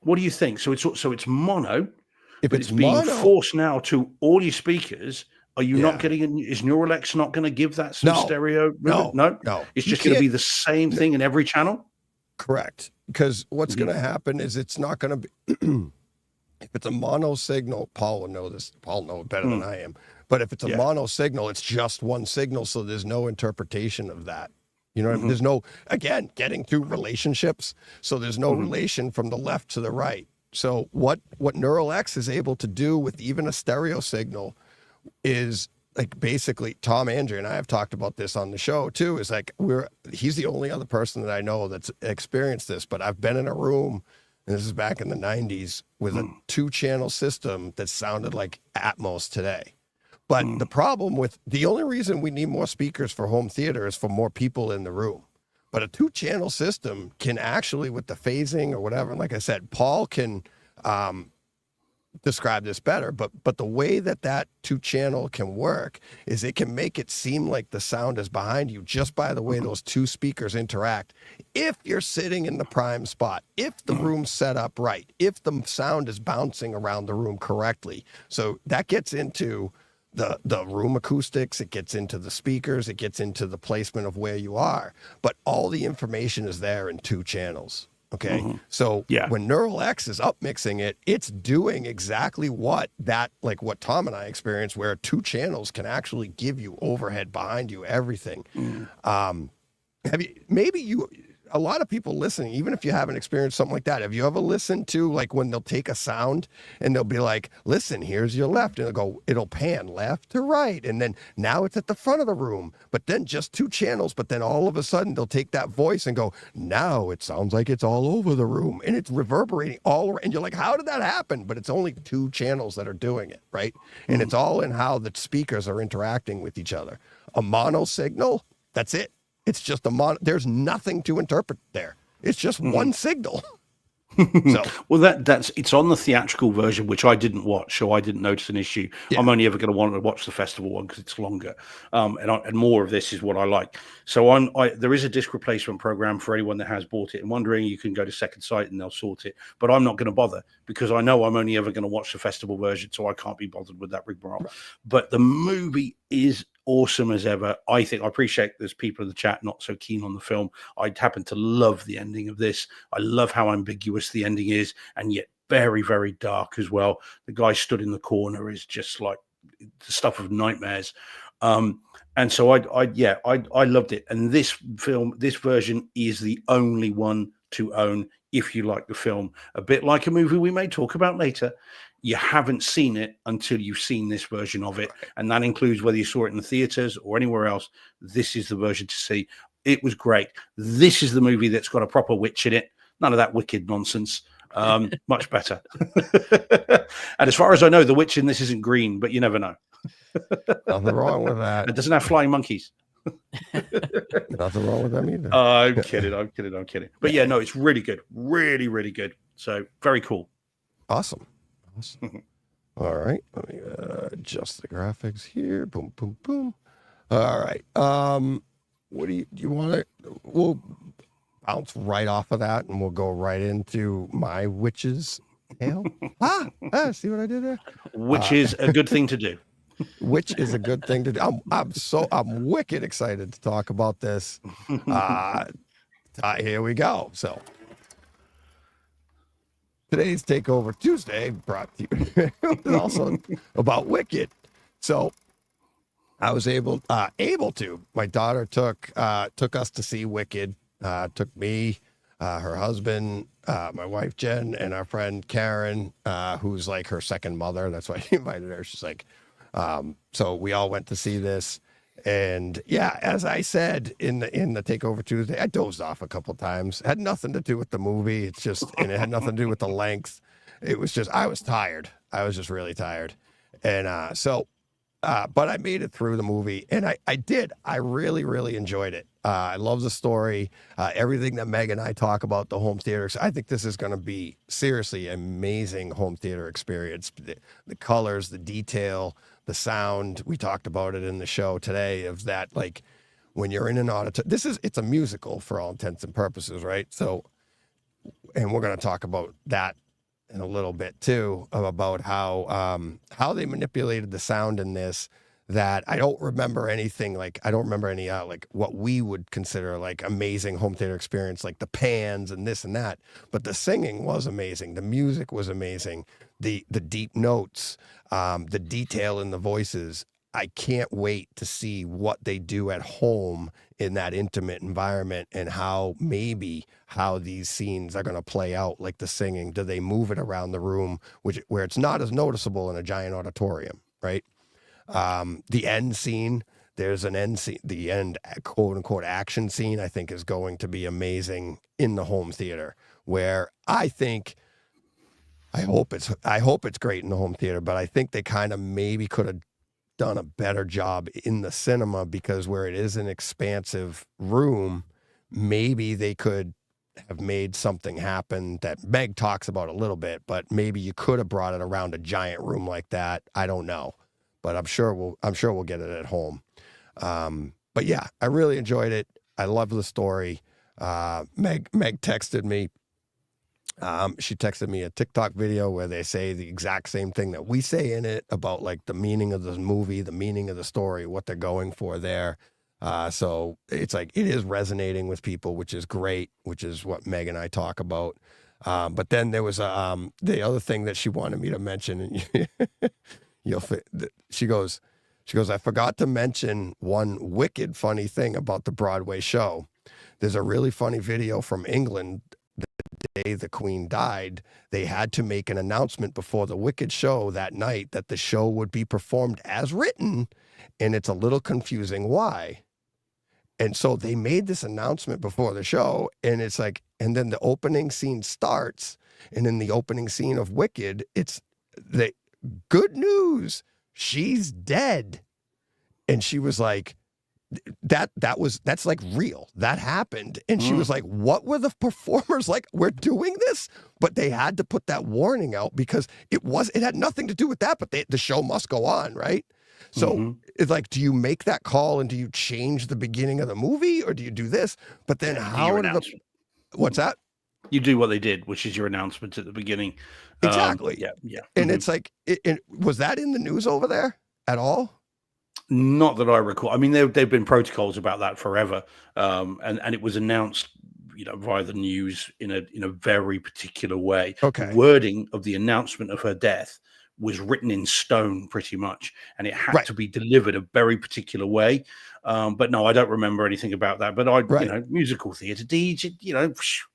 S3: What do you think? So it's mono,
S1: if
S3: but it's being forced now to all your speakers. Are you not getting? Is Neural X not going to give that some stereo? No. It's just going to be the same thing in every channel.
S1: Correct. Because what's going to happen is it's not going to be. If it's a mono signal, Paul will know this. Paul will know it better than I am. But if it's a mono signal, it's just one signal, so there's no interpretation of that. You know what I mean? There's no, again, getting through relationships, so there's no relation from the left to the right. So what Neural X is able to do with even a stereo signal is like basically Tom Andrew and I have talked about this on the show too, is like he's the only other person that I know that's experienced this, but I've been in a room, and this is back in the 90s, with a 2-channel system that sounded like Atmos today. But the problem with the only reason we need more speakers for home theater is for more people in the room. But a 2-channel system can actually, with the phasing or whatever, and like I said, Paul can describe this better, but the way that 2-channel can work is it can make it seem like the sound is behind you just by the way those two speakers interact. If you're sitting in the prime spot, if the room's set up right, if the sound is bouncing around the room correctly. So that gets into the room acoustics, it gets into the speakers, it gets into the placement of where you are, but all the information is there in 2 channels. Okay. So when Neural X is up mixing it, it's doing exactly what what Tom and I experienced, where 2 channels can actually give you overhead, behind you, everything. A lot of people listening, even if you haven't experienced something like that, have you ever listened to like when they'll take a sound and they'll be like, listen, here's your left, and it'll pan left to right, and then now it's at the front of the room, but then just 2 channels, but then all of a sudden they'll take that voice and go, now it sounds like it's all over the room, and it's reverberating all around, and you're like, how did that happen? But it's only 2 channels that are doing it, right? And it's all in how the speakers are interacting with each other. A mono signal, that's it. It's just there's nothing to interpret there. It's just one signal. So,
S3: well, it's on the theatrical version, which I didn't watch, so I didn't notice an issue. I'm only ever going to want to watch the festival one because it's longer, and more of this is what I like. So there is a disc replacement program for anyone that has bought it and wondering. You can go to Second Sight and they'll sort it, but I'm not going to bother because I know I'm only ever going to watch the festival version, so I can't be bothered with that rigmarole. Right. But the movie is awesome as ever. I appreciate there's people in the chat not so keen on the film. I happen to love the ending of this. I love how ambiguous the ending is, and yet very, very dark as well. The guy stood in the corner is just like the stuff of nightmares. And so I loved it. And this version is the only one to own if you like the film. A bit like a movie we may talk about later. You haven't seen it until you've seen this version of it. And that includes whether you saw it in the theaters or anywhere else. This is the version to see. It was great. This is the movie that's got a proper witch in it. None of that wicked nonsense. Much better. And as far as I know, the witch in this isn't green, but you never know.
S1: Nothing wrong with that.
S3: It doesn't have flying monkeys.
S1: Nothing wrong with them either.
S3: I'm kidding. But yeah, no, it's really good. Really, really good. So very cool.
S1: Awesome. All right. Let me adjust the graphics here. Boom, boom, boom. All right. What do you want to? We'll bounce right off of that, and we'll go right into my witch's tale. See what I did there?
S3: Which is a good thing to do.
S1: Which is a good thing to do. I'm wicked excited to talk about this. Here we go. So today's Takeover Tuesday brought to you also about Wicked. So I was able to. My daughter took us to see Wicked. Took me, her husband, my wife Jen, and our friend Karen, who's like her second mother. That's why I invited her. She's like, so we all went to see this. And yeah, as I said in the Takeover Tuesday, I dozed off a couple times. It had nothing to do with the movie. And it had nothing to do with the length. It was just, I was tired. I was just really tired. And so But I made it through the movie, and I did. I really, really enjoyed it. I love the story, everything that Meg and I talk about the home theater. I think this is going to be seriously amazing home theater experience. The colors, the detail, the sound. We talked about it in the show today. Of that, like when you're in an auditorium, it's a musical for all intents and purposes, right? So, and we're going to talk about that in a little bit too, about how they manipulated the sound in this, that I don't remember anything, like I don't remember any like what we would consider like amazing home theater experience, like the pans and this and that, but the singing was amazing, the music was amazing, the deep notes, the detail in the voices. I can't wait to see what they do at home in that intimate environment, and how these scenes are going to play out, like the singing. Do they move it around the room, where it's not as noticeable in a giant auditorium, right? The end scene, there's an end scene, the end quote unquote action scene, I think is going to be amazing in the home theater, where I hope it's great in the home theater, but I think they kind of maybe could have done a better job in the cinema, because where it is an expansive room, maybe they could have made something happen that Meg talks about a little bit, but maybe you could have brought it around a giant room like that. I don't know, but I'm sure we'll get it at home. But yeah, I really enjoyed it. I love the story. Meg texted me. She texted me a TikTok video where they say the exact same thing that we say in it, about like the meaning of the movie, the meaning of the story, what they're going for there. So it's like, it is resonating with people, which is great, which is what Meg and I talk about. But then there was the other thing that she wanted me to mention, and she goes, I forgot to mention one wicked funny thing about the Broadway show. There's a really funny video from England. The day the Queen died, they had to make an announcement before the Wicked show that night that the show would be performed as written, and it's a little confusing why. And so they made this announcement before the show, and it's like, and then the opening scene starts, and in the opening scene of Wicked, it's the good news, she's dead. And she was like, that's like real. That happened. And she was like, what were the performers like? We're doing this, but they had to put that warning out because it had nothing to do with that, but the show must go on. Right. So it's like, do you make that call and do you change the beginning of the movie, or do you do this? But then what's that?
S3: You do what they did, which is your announcement at the beginning.
S1: Exactly.
S3: Yeah.
S1: And it's like, was that in the news over there at all?
S3: Not that I recall. I mean, there've been protocols about that forever, and it was announced, via the news in a very particular way.
S1: Okay.
S3: The wording of the announcement of her death was written in stone, pretty much, and it had to be delivered a very particular way. But no, I don't remember anything about that. But musical theatre deeds,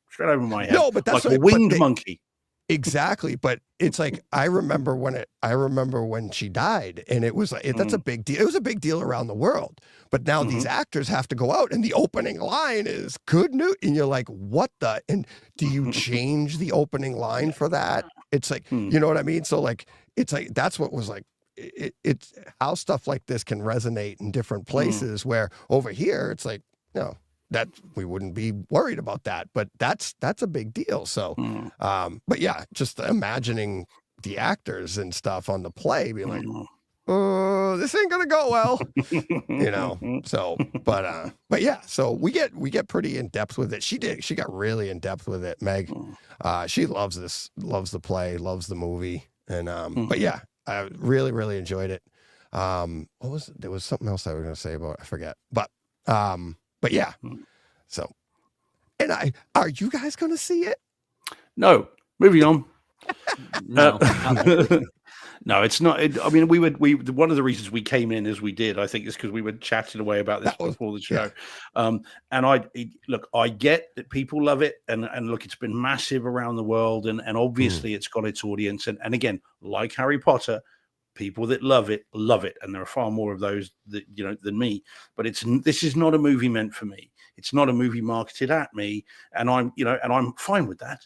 S3: straight over my head.
S1: No, but that's
S3: like a winged monkey.
S1: Exactly, but it's like I remember when she died, and it was like that's a big deal. It was a big deal around the world. But now these actors have to go out, and the opening line is good news, and you're like, what the? And do you change the opening line for that? It's like, you know what I mean? So like, it's like that's what was like. It's how stuff like this can resonate in different places. Where over here, it's like, no. That we wouldn't be worried about that, but that's a big deal. So, but yeah, just imagining the actors and stuff on the play being like, oh, this ain't gonna go well, So, but yeah, so we get pretty in depth with it. She got really in depth with it. Meg, she loves the play, loves the movie, and but yeah, I really, really enjoyed it. There was something else I was gonna say about it. I forget, but yeah, so, and are you guys going to see it?
S3: No, moving on.
S2: No,
S3: no, it's not. I mean, one of the reasons we came in as we did, I think, is because we were chatting away about this before the show. Yeah. And I get that people love it, and look, it's been massive around the world, and obviously it's got its audience, and again, like Harry Potter, people that love it, and there are far more of those that than me. But this is not a movie meant for me. It's not a movie marketed at me, and I'm fine with that,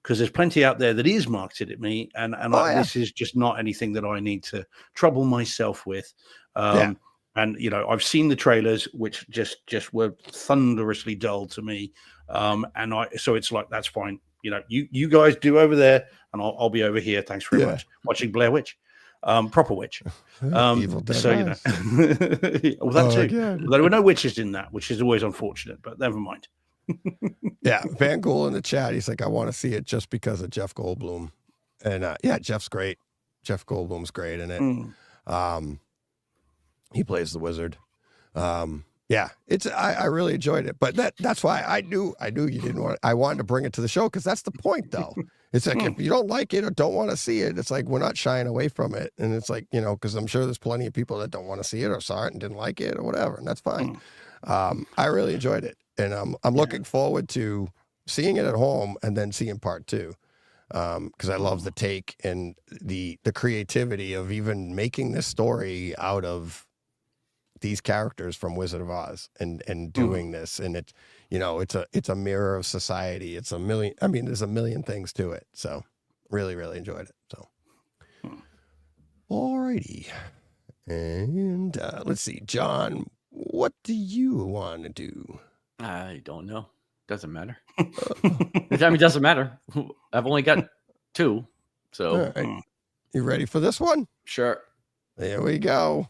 S3: because there's plenty out there that is marketed at me, and this is just not anything that I need to trouble myself with. And I've seen the trailers, which just were thunderously dull to me, so it's like, that's fine. You guys do over there, and I'll be over here. Thanks very much. Watching Blair Witch, proper witch.
S1: Evil Dead.
S3: So well, that too. There were no witches in that, which is always unfortunate, but never mind.
S1: Yeah, Van Gool in the chat, he's like, I want to see it just because of Jeff Goldblum. And Jeff's great. Jeff Goldblum's great in it. He plays the wizard. I really enjoyed it. But that's why I knew you didn't want it. I wanted to bring it to the show, because that's the point, though. It's like, if you don't like it or don't want to see it, it's like, we're not shying away from it. And it's like, because I'm sure there's plenty of people that don't want to see it or saw it and didn't like it or whatever, and that's fine. I really enjoyed it. And I'm looking forward to seeing it at home and then seeing part 2, because I love the take and the creativity of even making this story out of these characters from Wizard of Oz and doing this. And it's a mirror of society. It's there's a million things to it. So really, really enjoyed it. So, alrighty. And let's see, John, what do you want to do?
S2: I don't know. Doesn't matter. It doesn't matter. I've only got 2. So
S1: you ready for this one?
S2: Sure.
S1: There we go.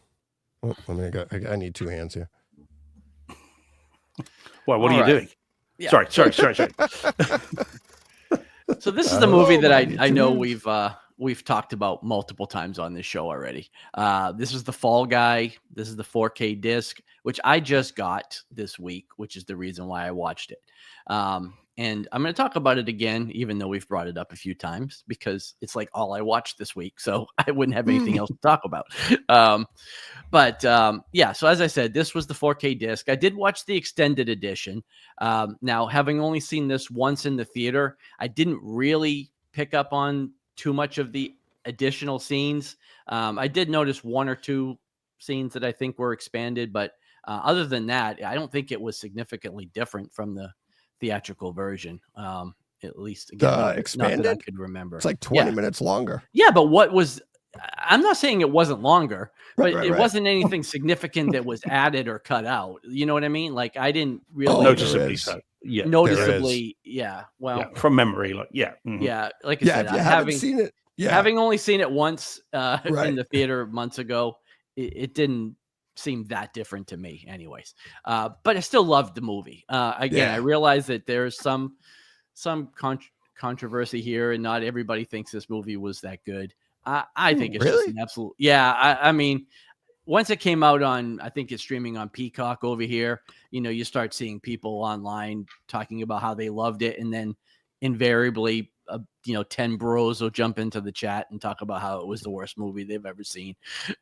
S1: Oh, I need 2 hands here.
S3: Well, what are you doing? Yeah. Sorry.
S2: So this is the movie that I know we've talked about multiple times on this show already. This is The Fall Guy. This is the 4K disc, which I just got this week, which is the reason why I watched it. And I'm going to talk about it again, even though we've brought it up a few times, because it's like all I watched this week. So I wouldn't have anything else to talk about. So as I said, this was the 4K disc. I did watch the extended edition. Now, having only seen this once in the theater, I didn't really pick up on too much of the additional scenes. I did notice 1 or 2 scenes that I think were expanded, but other than that, I don't think it was significantly different from the theatrical version. At least again,
S1: expanded,
S2: not that I could remember.
S1: It's like 20 minutes longer.
S2: Yeah, but I'm not saying it wasn't longer, but it wasn't anything significant that was added or cut out. You know what I mean? Like, I didn't really
S3: noticeably so. Yeah,
S2: noticeably. Yeah. Well,
S3: from memory, like
S2: yeah. Like I said,
S1: if you haven't seen it,
S2: having only seen it once in the theater months ago, it didn't seem that different to me anyways. But I still loved the movie. I realize that there's some controversy here, and not everybody thinks this movie was that good. I think it's just an absolute. Yeah. I mean, once it came out on, I think it's streaming on Peacock over here, you start seeing people online talking about how they loved it. And then invariably, 10 bros will jump into the chat and talk about how it was the worst movie they've ever seen.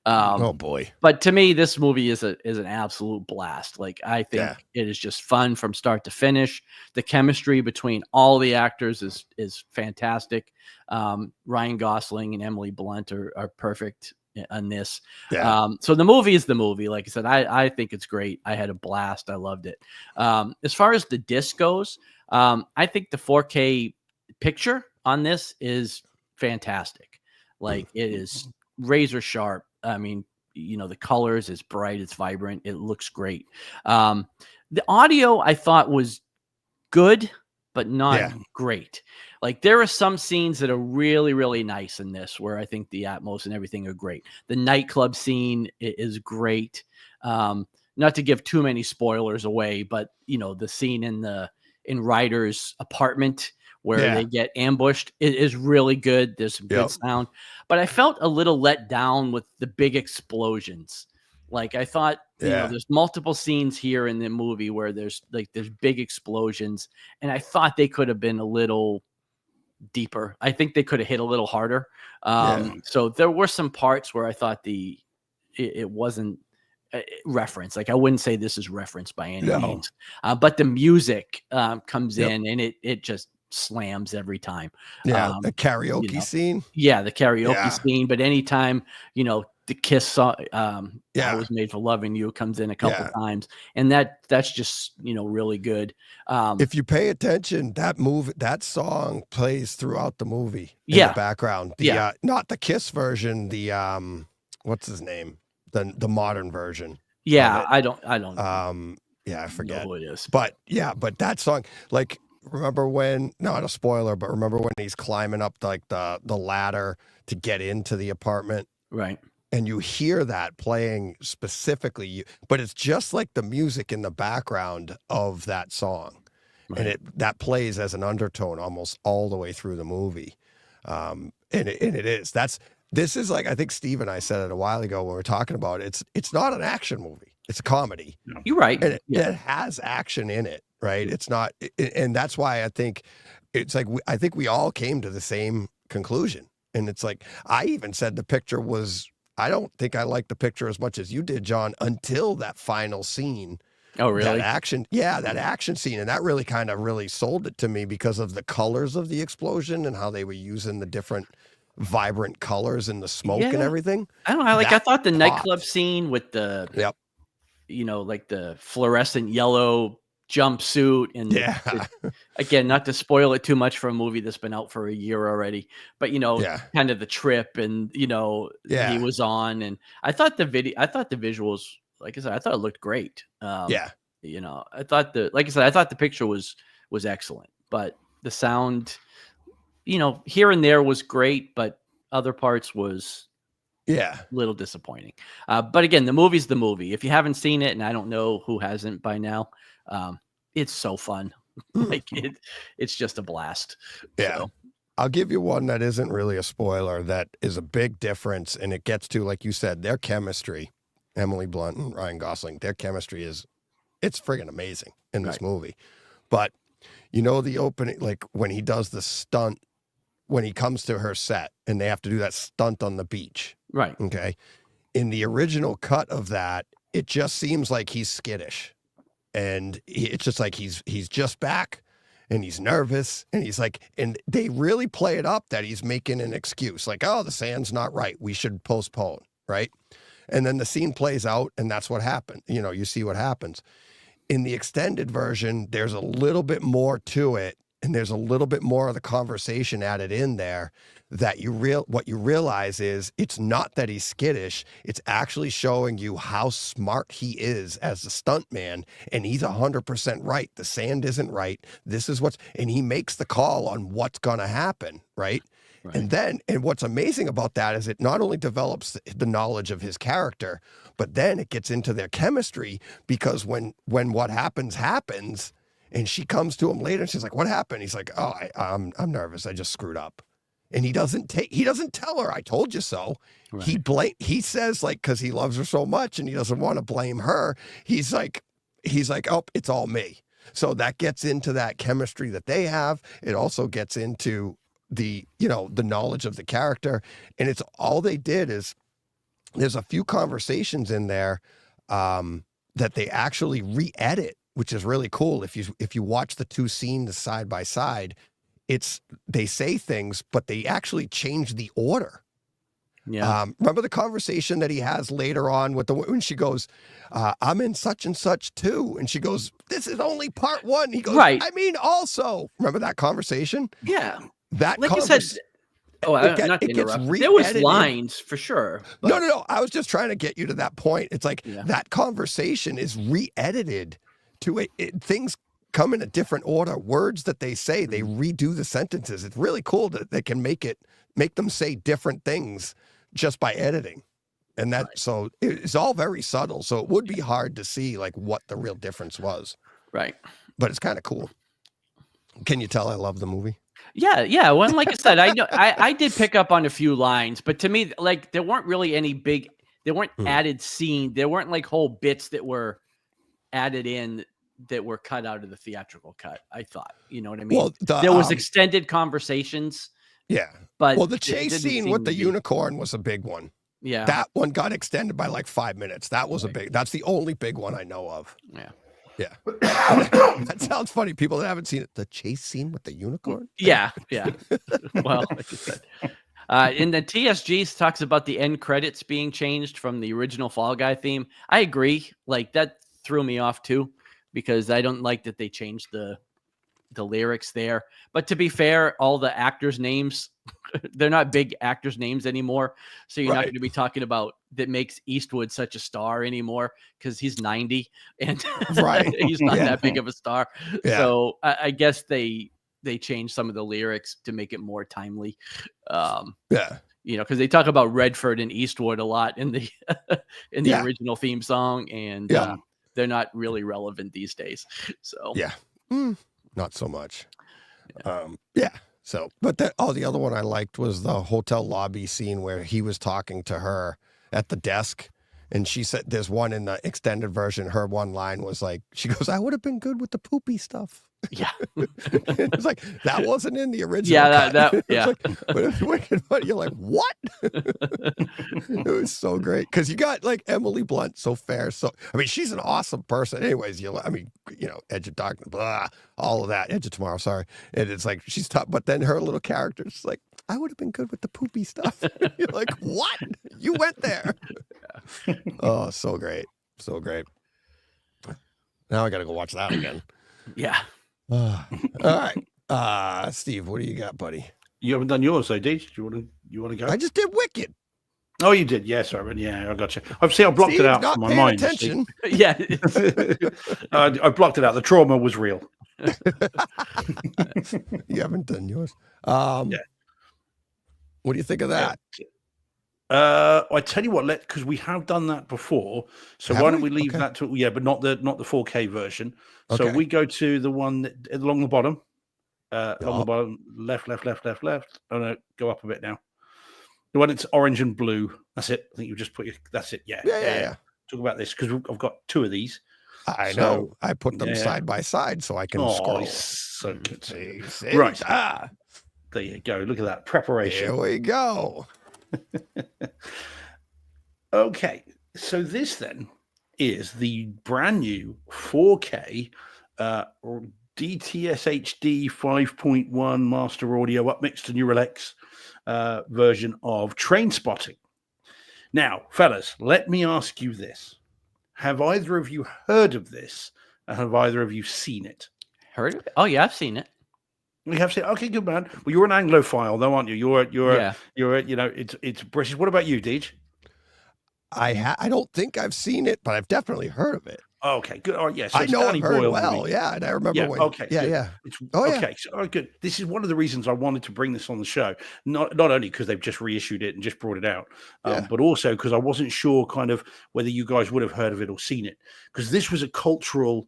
S1: Oh boy.
S2: But to me, this movie is an absolute blast. Like, I think it is just fun from start to finish. The chemistry between all the actors is fantastic. Ryan Gosling and Emily Blunt are perfect on this. So the movie is the movie. Like I said, I think it's great. I had a blast. I loved it. As far as the disc goes, I think the 4K picture on this is fantastic. Like, it is razor sharp. I mean, the colors, it's bright, it's vibrant, it looks great. The audio I thought was good, but not great. Like, there are some scenes that are really, really nice in this, where I think the Atmos and everything are great. The nightclub scene is great. Not to give too many spoilers away, but the scene in Ryder's apartment where they get ambushed, it is really good. There's some good sound, but I felt a little let down with the big explosions. Like, I thought, there's multiple scenes here in the movie where there's big explosions, and I thought they could have been a little deeper. I think they could have hit a little harder. So there were some parts where I thought it wasn't reference. Like, I wouldn't say this is referenced by any means, but the music comes in, and it just slams every time.
S1: The karaoke scene.
S2: Yeah, the karaoke scene. But anytime the Kiss song, I Was Made for Loving You comes in a couple times, and that's just really good.
S1: If you pay attention, that song plays throughout the movie in the background. Not the Kiss version, the what's his name, the modern version.
S2: I don't
S1: I forget
S2: know who it is,
S1: but that song, like, remember when, not a spoiler, but remember when he's climbing up like the ladder to get into the apartment,
S2: right?
S1: And you hear that playing specifically, but it's just like the music in the background of that song. Right. And that plays as an undertone almost all the way through the movie. And it is. This is like, I think Steve and I said it a while ago when we were talking about it. It's not an action movie. It's a comedy.
S2: You're right.
S1: And it has action in it, right? It's not, and that's why I think it's like, I think we all came to the same conclusion. And it's like, I even said the picture was, I don't think I liked the picture as much as you did, John, until that final scene.
S2: Oh, really?
S1: That action scene. And that really kind of really sold it to me because of the colors of the explosion and how they were using the different vibrant colors and the smoke and everything.
S2: I don't know. Like, I thought the nightclub scene with the, like the fluorescent yellow jumpsuit and again, not to spoil it too much for a movie that's been out for a year already, but kind of the trip and he was on, and I thought the visuals, like I said, I thought it looked great. I thought the picture was excellent, but the sound, here and there was great, but other parts was a little disappointing. But again, the movie's the movie. If you haven't seen it, and I don't know who hasn't by now, it's so fun. Like it's just a blast.
S1: Yeah. So. I'll give you one that isn't really a spoiler, that is a big difference, and it gets to, like you said, their chemistry, Emily Blunt and Ryan Gosling, their chemistry it's friggin' amazing in this movie. But the opening, like when he does the stunt, when he comes to her set and they have to do that stunt on the beach.
S2: Right.
S1: Okay. In the original cut of that, it just seems like he's skittish. And it's just like he's just back and he's nervous and he's like, and they really play it up that he's making an excuse, like, oh, the sand's not right, we should postpone, right? And then the scene plays out and that's what happened. You see what happens. In the extended version, there's a little bit more to it, and there's a little bit more of the conversation added in there, that what you realize is it's not that he's skittish, it's actually showing you how smart he is as a stuntman, and he's 100% right. The sand isn't right. This is and he makes the call on what's going to happen, right? Right. And what's amazing about that is it not only develops the knowledge of his character, but then it gets into their chemistry, because when what happens, and she comes to him later and she's like, what happened? He's like, oh, I'm nervous. I just screwed up. And he doesn't tell her, I told you so. Right. He says, like, cause he loves her so much and he doesn't want to blame her. He's like, oh, it's all me. So that gets into that chemistry that they have. It also gets into the knowledge of the character. And it's all they did is there's a few conversations in there that they actually re-edit, which is really cool. If you watch the two scenes side by side, they say things, but they actually change the order. Yeah. Remember the conversation that he has later on when she goes, I'm in such and such too. And she goes, this is only part one. He goes, right. I mean, also, remember that conversation?
S2: Yeah.
S1: That
S2: like you said, not to interrupt. There was lines for sure.
S1: But... No. I was just trying to get you to that point. It's like that conversation is re-edited to things come in a different order. Words that they say, they redo the sentences. It's really cool that they can make them say different things just by editing. And so it's all very subtle. So it would be hard to see like what the real difference was.
S2: Right.
S1: But it's kind of cool. Can you tell I love the movie?
S2: Yeah. Well, like I said, I know I did pick up on a few lines, but to me, like there weren't really any there weren't added scenes. There weren't like whole bits that were added in that were cut out of the theatrical cut. I thought, you know what I mean?
S1: Well,
S2: there was extended conversations.
S1: Yeah.
S2: But
S1: the chase scene with the unicorn was a big one.
S2: Yeah.
S1: That one got extended by like 5 minutes. That was that's the only big one I know of.
S2: Yeah.
S1: Yeah. That sounds funny. People that haven't seen it. The chase scene with the unicorn?
S2: Yeah. Well, like you said. In the TSGs talks about the end credits being changed from the original Fall Guy theme. I agree. Like that threw me off too, because I don't like that they changed the lyrics there. But to be fair, all the actors' names, they're not big actors' names anymore. So you're not going to be talking about that makes Eastwood such a star anymore, because he's 90 and he's not that big of a star.
S1: Yeah.
S2: So I guess they changed some of the lyrics to make it more timely. You know, because they talk about Redford and Eastwood a lot in the original theme song, and they're not really relevant these days. So
S1: not so much. So, but the other one I liked was the hotel lobby scene where he was talking to her at the desk. And she said, there's one in the extended version. Her one line was like, she goes, "I would have been good with the poopy stuff."
S2: Yeah.
S1: It's like, that wasn't in the original. But you're like, what? It was so great. Cause you got like Emily Blunt, so fair. So, I mean, she's an awesome person. Anyways, Edge of Darkness, blah, all of that. Edge of Tomorrow, sorry. And it's like, she's tough. But then her little character's like, "I would have been good with the poopy stuff." You're like, what? You went there. Oh, so great. So great. Now I got to go watch that again.
S2: Yeah.
S1: All right. Steve, what do you got, buddy?
S3: You haven't done yours, though, did you? You want to go?
S1: I just did Wicked.
S3: Oh, you did? Yes, I got you. I blocked it out from my mind.
S1: Attention.
S2: Yeah.
S3: I blocked it out. The trauma was real.
S1: You haven't done yours. What do you think of that?
S3: I tell you what, because we have done that before. So why don't we leave that to but not the 4K version. So we go to the one that, along the bottom. Along the bottom, left. Oh no, go up a bit now. The one that's orange and blue. That's it. I think you just put that's it. Yeah. Talk about this because I've got two of these.
S1: I know. I put them side by side so I can scroll.
S3: So good.
S1: See?
S3: Right. There you go. Look at that preparation.
S1: Here we go.
S3: Okay, so this then is the brand new 4K DTS HD 5.1 master audio upmixed to Neuralex version of Trainspotting. Now, fellas, let me ask you this. Have either of you heard of this? And have either of you seen it?
S2: Heard of it? Oh, yeah, I've seen it.
S3: We have seen. Okay, good man. Well, you're an Anglophile, though, aren't you? You're it's British. What about you, Deej?
S1: I don't think I've seen it, but I've definitely heard of it.
S3: Okay, good. All right, yes.
S1: So I know it very well. Movie. Yeah, and I remember when.
S3: Okay.
S1: Yeah.
S3: Okay. So, all right, good. This is one of the reasons I wanted to bring this on the show. Not only because they've just reissued it and just brought it out, but also because I wasn't sure kind of whether you guys would have heard of it or seen it, because this was a cultural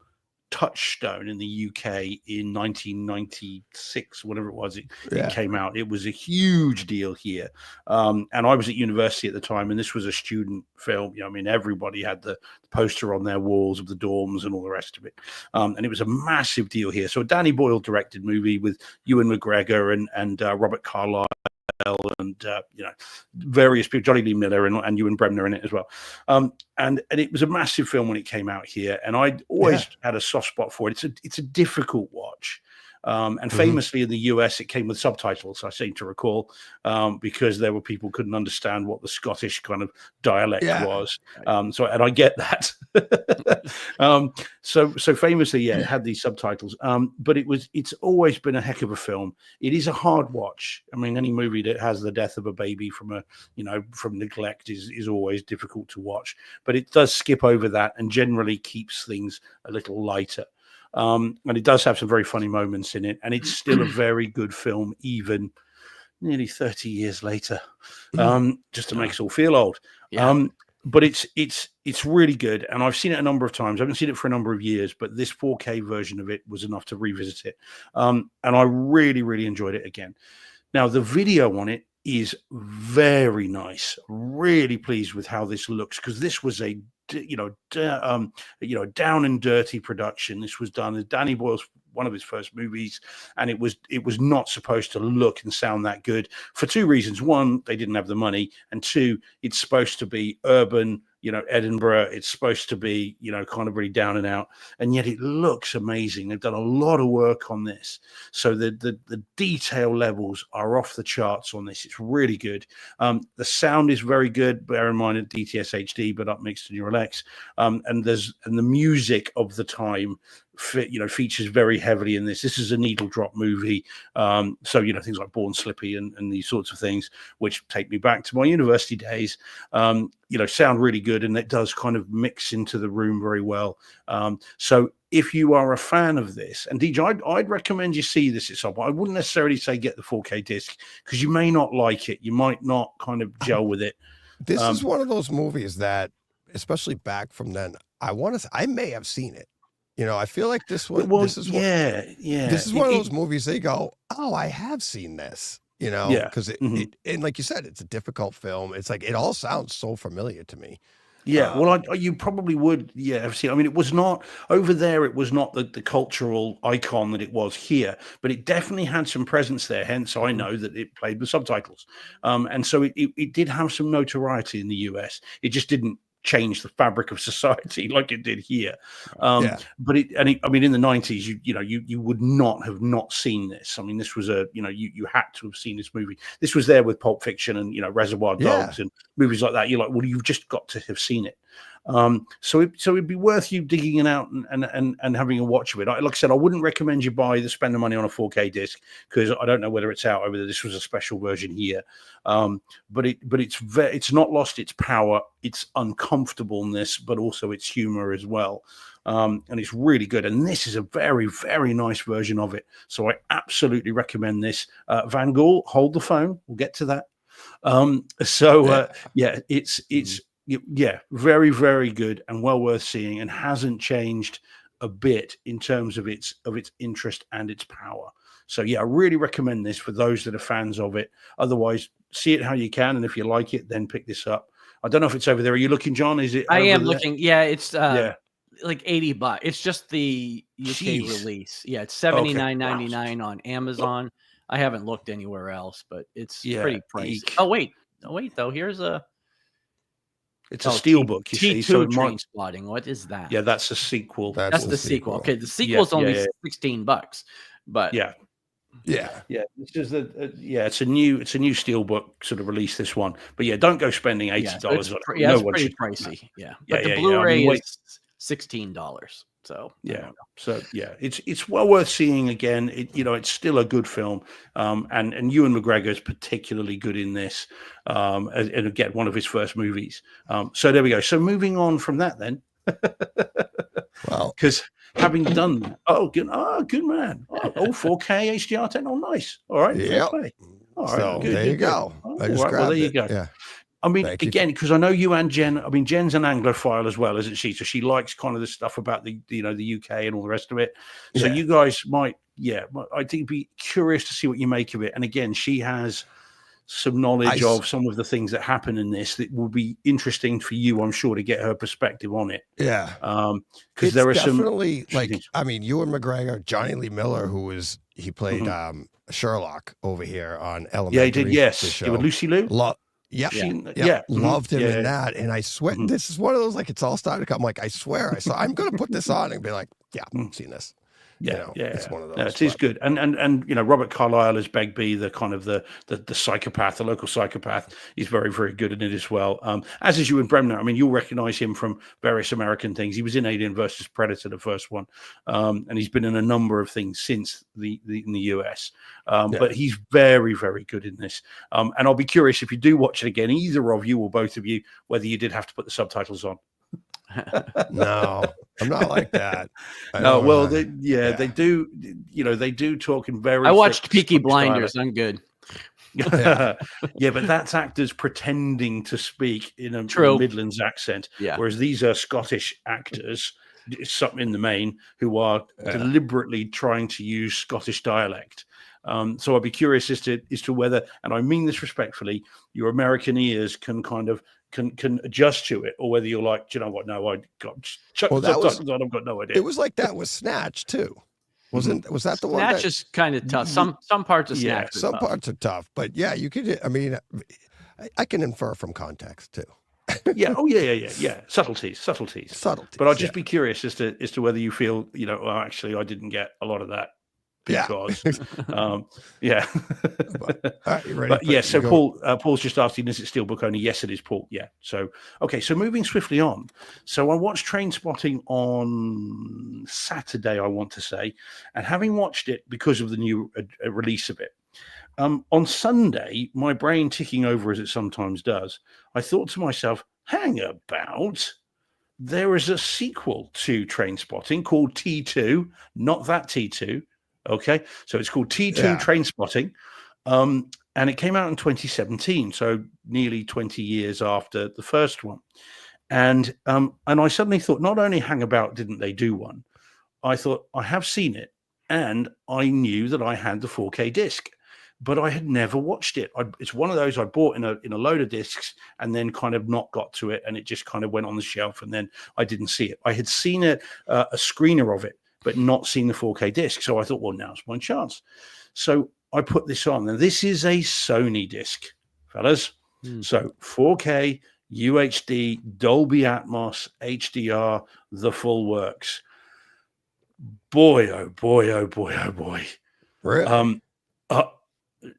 S3: touchstone in the UK in 1996, whatever it was. It came out. It was a huge deal here, and I was at university at the time, and this was a student film. I mean, everybody had the poster on their walls of the dorms and all the rest of it, and it was a massive deal here. So a Danny Boyle directed movie with Ewan McGregor and Robert Carlyle and various people, Johnny Lee Miller and Ewan Bremner in it as well. And it was a massive film when it came out here, and I'd always had a soft spot for it. It's a difficult watch. And famously in the US, it came with subtitles, I seem to recall, because there were people who couldn't understand what the Scottish kind of dialect was. And I get that. So famously, it had these subtitles. But it's always been a heck of a film. It is a hard watch. I mean, any movie that has the death of a baby from neglect is always difficult to watch. But it does skip over that and generally keeps things a little lighter. And it does have some very funny moments in it, and it's still a very good film, even nearly 30 years later, just to make us all feel old. But it's really good, and I've seen it a number of times. I haven't seen it for a number of years, but this 4K version of it was enough to revisit it, and I really, really enjoyed it again. Now, the video on it is very nice. Really pleased with how this looks, because this was a down and dirty production. This was done as Danny Boyle's one of his first movies, and it was not supposed to look and sound that good for two reasons. One, they didn't have the money, and two, it's supposed to be urban Edinburgh. It's supposed to be, kind of really down and out, and yet it looks amazing. They've done a lot of work on this, so the detail levels are off the charts on this. It's really good. The sound is very good. Bear in mind at DTS HD, but upmixed in Neural X, and the music of the time features very heavily in this. This is a needle drop movie, so things like Born Slippy and these sorts of things, which take me back to my university days, sound really good, and it does kind of mix into the room very well. So if you are a fan of this, and DJ, I'd recommend you see this at some point. I wouldn't necessarily say get the 4K disc, because you may not like it, you might not kind of gel with it.
S1: This is one of those movies that, especially back from then, I may have seen it. I feel like this one.
S3: Well,
S1: this is This is one of those movies they go, oh, I have seen this. Because and like you said, it's a difficult film. It's like it all sounds so familiar to me.
S3: Yeah, well, you probably would. Yeah, have seen. I mean, it was not over there. It was not the cultural icon that it was here, but it definitely had some presence there. Hence, I know that it played with subtitles, and so it did have some notoriety in the US. It just didn't change the fabric of society like it did here. But I mean, in the 90s, you would not have not seen this. I mean, this was you had to have seen this movie. This was there with Pulp Fiction and Reservoir Dogs and movies like that. You're like, well, you've just got to have seen it. So it'd be worth you digging it out and having a watch of it. Like I said, I wouldn't recommend you spend the money on a 4K disc, because I don't know whether it's out over there. This was a special version here, but it's not lost its power, its uncomfortableness, but also its humor as well. And it's really good. And this is a very, very nice version of it. So I absolutely recommend this. Van Gaal, hold the phone. We'll get to that. It's very, very good and well worth seeing, and hasn't changed a bit in terms of its interest and its power. So I really recommend this for those that are fans of it. Otherwise, see it how you can, and if you like it, then pick this up. I don't know if it's over there. Are you looking, John? Is it?
S2: I am looking. Yeah, it's like $80. It's just the UK release. Yeah, it's $79.99 on Amazon. I haven't looked anywhere else, but it's pretty pricey. Oh wait, though. Here's a.
S3: It's a steelbook, you see. So
S2: Train Spotting. What is that?
S3: Yeah, that's a sequel.
S2: That's the sequel. Okay, the sequel's only $16, but
S3: yeah. This is it's a new steelbook sort of release, this one. But don't go spending $80 on it.
S2: It's pretty pricey. Yeah, but the Blu-ray is $16. So it's well worth seeing again. It's still a good film, and Ewan McGregor is particularly good in this, and again, one of his first movies. So there we go. So moving on from that, then, well, because having done that, good man. 4K HDR 10. Oh, nice. All right,
S1: yeah.
S3: All right,
S1: so there you go.
S3: I just grabbed there you go.
S1: Yeah.
S3: I mean, again, because I know you and Jen. I mean, Jen's an Anglophile as well, isn't she? So she likes kind of the stuff about the UK and all the rest of it. So you guys might, I think, be curious to see what you make of it. And again, she has some knowledge of some of the things that happen in this that will be interesting for you, I'm sure, to get her perspective on it.
S1: Yeah,
S3: because there are
S1: definitely Ewan McGregor, Johnny Lee Miller, he played Sherlock over here on Elementary.
S3: Yeah, he did. Yes, with Lucy Liu.
S1: Loved him in that, and I swear this is one of those, like, it's all started to come. Like, I swear, I'm going to put this on and be like, I've seen this. It's one of those.
S3: It is good, and Robert Carlyle as Begbie, the kind of the psychopath, the local psychopath, is very, very good in it as well. As is Ewan Bremner. I mean, you'll recognize him from various American things. He was in Alien versus Predator, the first one, and he's been in a number of things since in the US. But he's very, very good in this. And I'll be curious if you do watch it again, either of you or both of you, whether you did have to put the subtitles on.
S1: No, I'm not like that.
S3: No, well, they do. They do talk in very.
S2: I watched Peaky Blinders. I'm good.
S3: But that's actors pretending to speak in a Midlands accent. Yeah. Whereas these are Scottish actors, something in the main, who are deliberately trying to use Scottish dialect. So I'd be curious as to whether, and I mean this respectfully, your American ears can kind of can adjust to it, or whether you're like, do you know what? No, I've got no idea.
S1: It was like that with Snatch too. Was that the one?
S2: Snatch is kind of tough. Some parts of Snatch.
S1: Some parts are tough, but you could. I mean, I can infer from context too.
S3: Yeah. Oh, yeah. Subtleties. But I'd just be curious as to whether you feel, well, actually, I didn't get a lot of that because, yeah.
S1: Ready?
S3: But yeah. So Paul's just asking, is it Steelbook only? Yes, it is, Paul. Yeah. So okay. So moving swiftly on. So I watched Trainspotting on Saturday, I want to say, and having watched it because of the new release of it. On Sunday, my brain ticking over as it sometimes does, I thought to myself, hang about, there is a sequel to Trainspotting called T2, not that T2. Okay, so it's called T2 Trainspotting. And it came out in 2017, so nearly 20 years after the first one. And I suddenly thought, not only hang about didn't they do one, I thought, I have seen it, and I knew that I had the 4K disc, but I had never watched it. It's one of those I bought in a load of discs and then kind of not got to it, and it just kind of went on the shelf, and then I didn't see it. I had seen a screener of it, but not seen the 4K disc. So I thought, well, now's my chance. So I put this on. Now, this is a Sony disc, fellas. So 4K, UHD, Dolby Atmos, HDR, the full works. Boy, oh boy, oh boy, oh boy.
S1: Really?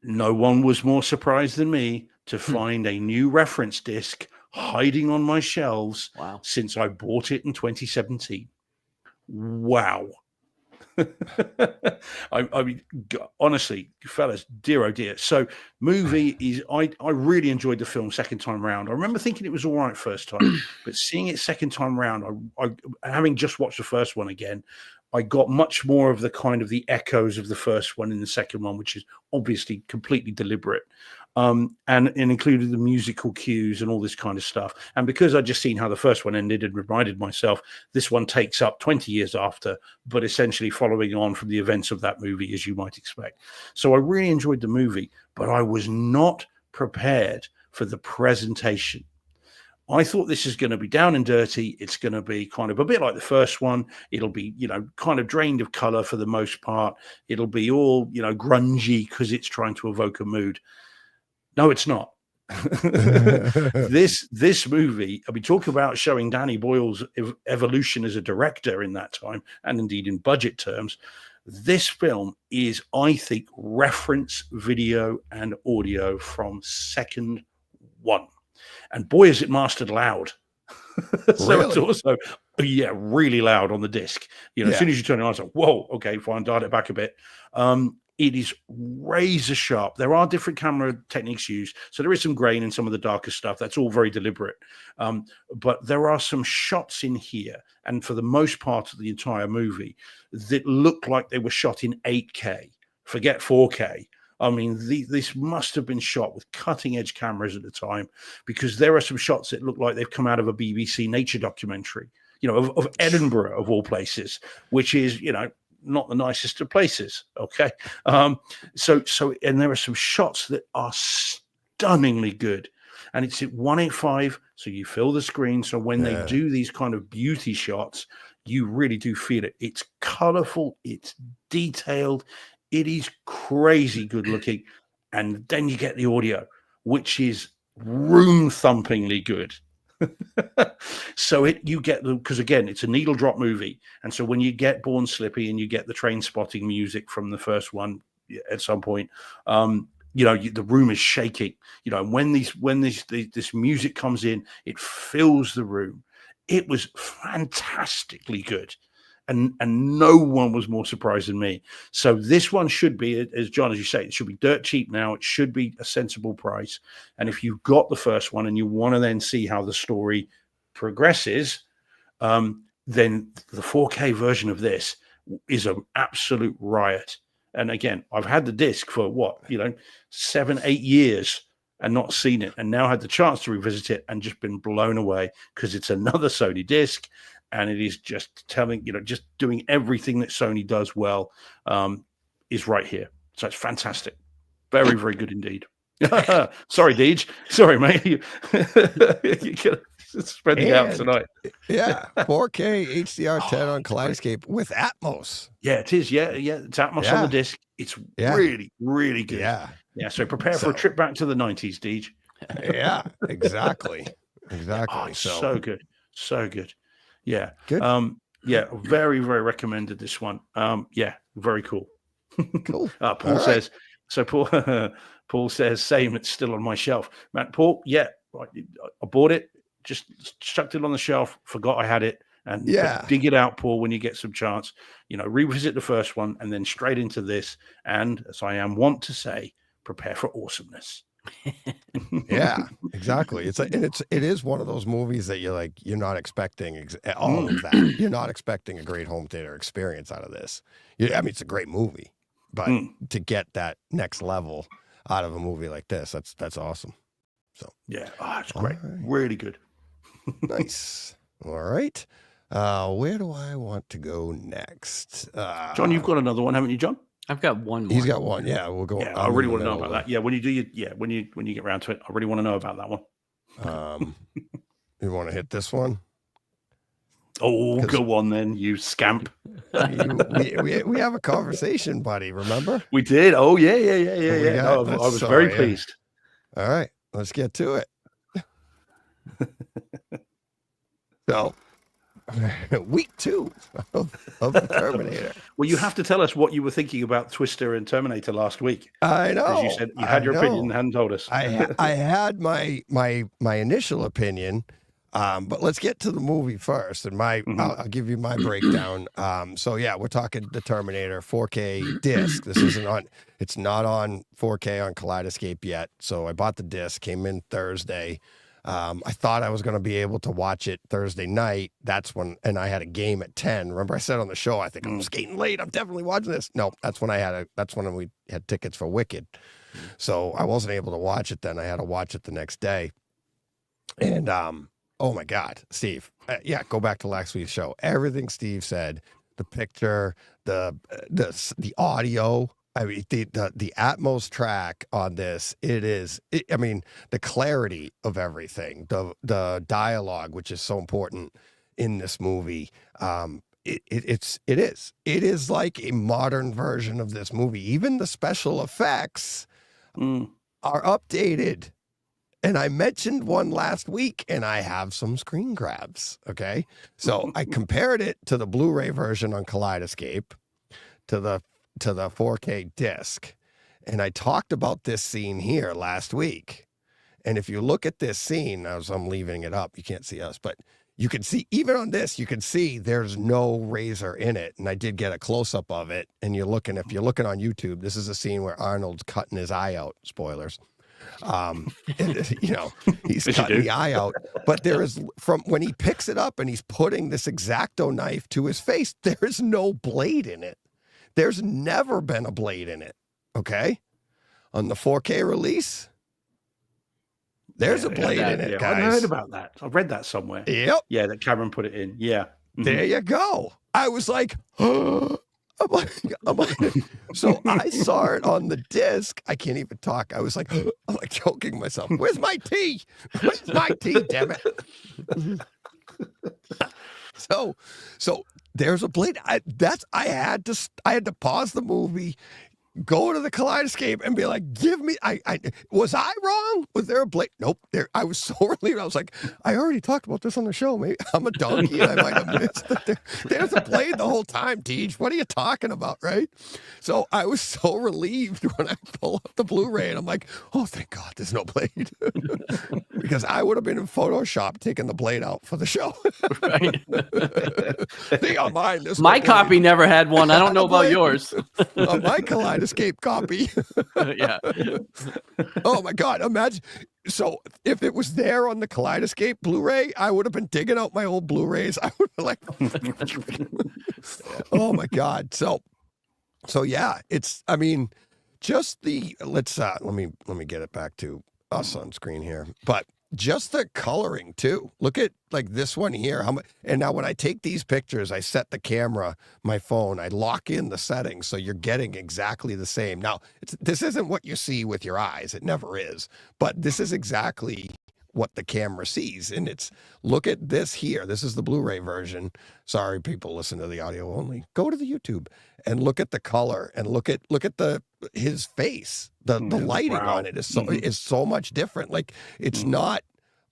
S3: No one was more surprised than me to find a new reference disc hiding on my shelves since I bought it in 2017. Wow. I mean, honestly, fellas, dear oh dear. So, movie is I really enjoyed the film second time round. I remember thinking it was all right first time, but seeing it second time round, I having just watched the first one again, I got much more of the kind of the echoes of the first one in the second one, which is obviously completely deliberate. And it included the musical cues and all this kind of stuff. And because I'd just seen how the first one ended and reminded myself, this one takes up 20 years after, but essentially following on from the events of that movie, as you might expect. So I really enjoyed the movie, but I was not prepared for the presentation. I thought this is going to be down and dirty. It's going to be kind of a bit like the first one. It'll be, kind of drained of color for the most part. It'll be all, grungy because it's trying to evoke a mood. No, it's not. This movie, I mean, talk about showing Danny Boyle's evolution as a director in that time, and indeed in budget terms. This film is, I think, reference video and audio from second one. And boy, is it mastered loud. So really? It's also, really loud on the disc. As soon as you turn it on, it's like, whoa, okay, fine, dial it back a bit. It is razor sharp. There are different camera techniques used. So there is some grain in some of the darker stuff. That's all very deliberate. But there are some shots in here, and for the most part of the entire movie, that look like they were shot in 8K. Forget 4K. I mean, this must have been shot with cutting-edge cameras at the time, because there are some shots that look like they've come out of a BBC nature documentary, of Edinburgh, of all places, which is, not the nicest of places. Okay. So, and there are some shots that are stunningly good. And it's at 185, so you fill the screen. So when they do these kind of beauty shots, you really do feel it. It's colorful, it's detailed, it is crazy good looking. And then you get the audio, which is room thumpingly good. So you get because again, it's a needle drop movie. And so when you get Born Slippy and you get the Trainspotting music from the first one at some point, the room is shaking, and when this music comes in, it fills the room. It was fantastically good. And no one was more surprised than me. So this one should be, as John, as you say, it should be dirt cheap now. It should be a sensible price. And if you've got the first one and you want to then see how the story progresses, then the 4K version of this is an absolute riot. And again, I've had the disc for 7-8 years and not seen it, and now had the chance to revisit it and just been blown away because it's another Sony disc. And it is just just doing everything that Sony does well, is right here. So it's fantastic. Very, very good indeed. Sorry, Deej. Sorry, mate. You're spreading out tonight.
S1: 4K HDR 10 on Kaleidoscape with Atmos.
S3: Yeah, it is. Yeah. It's Atmos on the disc. It's really, really good. Yeah. So prepare for a trip back to the 90s, Deej.
S1: Yeah, exactly. exactly.
S3: Oh, so good. So good. Yeah.
S1: Good.
S3: Yeah, very, very recommended this one. Yeah, very cool.
S1: Cool.
S3: Paul says, so Paul says, same, it's still on my shelf. Man, Paul, yeah, I bought it, just chucked it on the shelf, forgot I had it. And dig it out, Paul, when you get some chance. Revisit the first one and then straight into this. And as I am wont to say, prepare for awesomeness.
S1: Yeah, exactly. It is one of those movies that you're not expecting all of that. You're not expecting a great home theater experience out of this. I mean, it's a great movie, but to get that next level out of a movie like this, that's awesome. So
S3: yeah, it's great, really good.
S1: Nice. All right. Where do I want to go next?
S3: John, you've got another one, haven't you, John?
S2: I've got one more.
S1: He's got one. Yeah, we'll go.
S3: Yeah, I really want to know about that. Yeah, when you do when you get around to it, I really want to know about that one.
S1: You want to hit this one?
S3: Oh, go on then, you scamp.
S1: we have a conversation, buddy. Remember?
S3: We did. Oh yeah. I was very pleased.
S1: All right, let's get to it. So, week 2 of the Terminator.
S3: Well, you have to tell us what you were thinking about Twister and Terminator last week.
S1: I know.
S3: As you said you had your opinion and hadn't told us.
S1: I had my initial opinion, but let's get to the movie first. And I'll give you my breakdown. So yeah, we're talking the Terminator 4K disc. It's not on 4K on Kaleidoscape yet. So I bought the disc, came in Thursday. I thought I was going to be able to watch it Thursday night. And I had a game at 10. Remember I said on the show, I think I'm skating late. I'm definitely watching this. No, that's when we had tickets for Wicked. So I wasn't able to watch it then. I had to watch it the next day. And, oh my God, Steve. Go back to last week's show. Everything Steve said, the picture, the audio, I mean, the Atmos track on this, I mean, the clarity of everything, the dialogue, which is so important in this movie. It is like a modern version of this movie. Even the special effects are updated. And I mentioned one last week, and I have some screen grabs. Okay. So I compared it to the Blu-ray version on Kaleidoscape, to the 4K disc. And I talked about this scene here last week. And if you look at this scene, as I'm leaving it up, you can't see us, but you can see, even on this, you can see there's no razor in it. And I did get a close-up of it. And if you're looking on YouTube, this is a scene where Arnold's cutting his eye out. Spoilers. He's cutting the eye out, but there is, from when he picks it up and he's putting this X-Acto knife to his face, there is no blade in it. There's never been a blade in it. Okay. On the 4K release, there's a blade in it, guys.
S3: I heard about that. I've read that somewhere.
S1: Yep.
S3: Yeah, that Cameron put it in. Yeah.
S1: There you go. I was like, I'm like, so I saw it on the disc. I can't even talk. I was like, I'm like choking myself. Where's my tea? Where's my tea? Damn it. So there's a blade. I had to pause the movie, go to the Kaleidoscape and be like, give me, was I wrong? Was there a blade? Nope. I was so relieved. I was like, I already talked about this on the show. Maybe I'm a donkey. I might have missed it. There's a blade the whole time, Tej. What are you talking about, right? So I was so relieved when I pull up the Blu-ray and I'm like, oh, thank God there's no blade. Because I would have been in Photoshop taking the blade out for the show. Right. On mine,
S2: my copy never had one. I don't know about yours.
S1: On my Kaleidoscape copy.
S2: Yeah.
S1: Oh my God. Imagine. So if it was there on the Kaleidoscape Blu-ray, I would have been digging out my old Blu-rays. I would have like, oh my God. So yeah, I mean, just let me get it back to us on screen here, but just the coloring too. Look at like this one here. And now when I take these pictures, I set the camera, my phone, I lock in the settings. So you're getting exactly the same. Now this isn't what you see with your eyes. It never is, but this is exactly what the camera sees. And look at this here. This is the Blu-ray version. Sorry, people listen to the audio only. Go to the YouTube and look at the color and look at his face. The lighting on it is so much different. Like it's not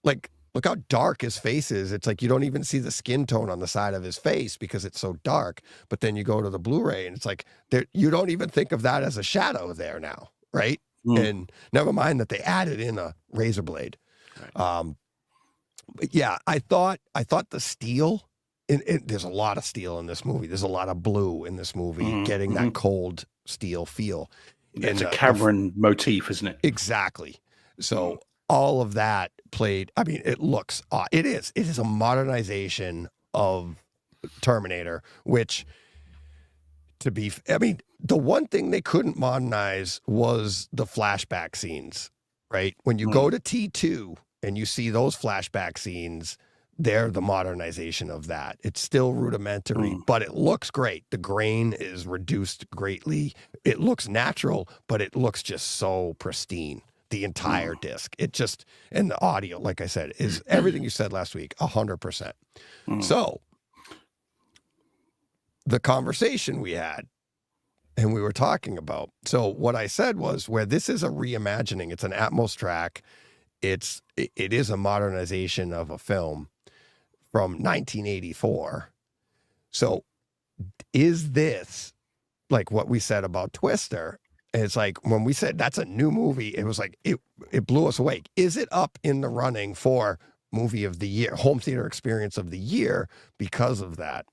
S1: like Look how dark his face is. It's like you don't even see the skin tone on the side of his face because it's so dark. But then you go to the Blu-ray and it's like you don't even think of that as a shadow there now, right? And never mind that they added in a razor blade. Right. But yeah, I thought the steel. There's a lot of steel in this movie. There's a lot of blue in this movie, getting that cold steel feel.
S3: It's a Cameron motif, isn't it?
S1: Exactly. So all of that played. I mean, it looks. It is a modernization of Terminator, which, I mean, the one thing they couldn't modernize was the flashback scenes, right? When you go to T2 and you see those flashback scenes, they're the modernization of that. It's still rudimentary, but it looks great. The grain is reduced greatly. It looks natural, but it looks just so pristine. The entire disc. It just, and the audio, like I said, is everything you said last week, 100%. So the conversation we had and we were talking about, so what I said was, where this is a reimagining, it's an Atmos track. It is a modernization of a film from 1984. So is this like what we said about Twister? And it's like, when we said that's a new movie, it was like, it blew us away. Is it up in the running for movie of the year, home theater experience of the year because of that?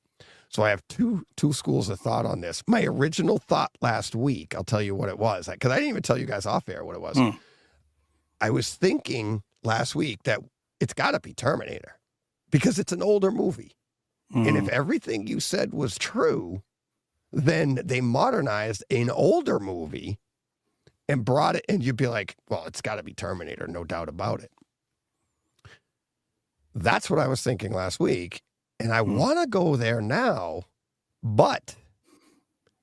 S1: So I have two schools of thought on this. My original thought last week, I'll tell you what it was, because I didn't even tell you guys off air what it was. I was thinking last week that it's got to be Terminator because it's an older movie. And if everything you said was true, then they modernized an older movie and brought it, and you'd be like, well, it's got to be Terminator, no doubt about it. That's what I was thinking last week, and I want to go there now, but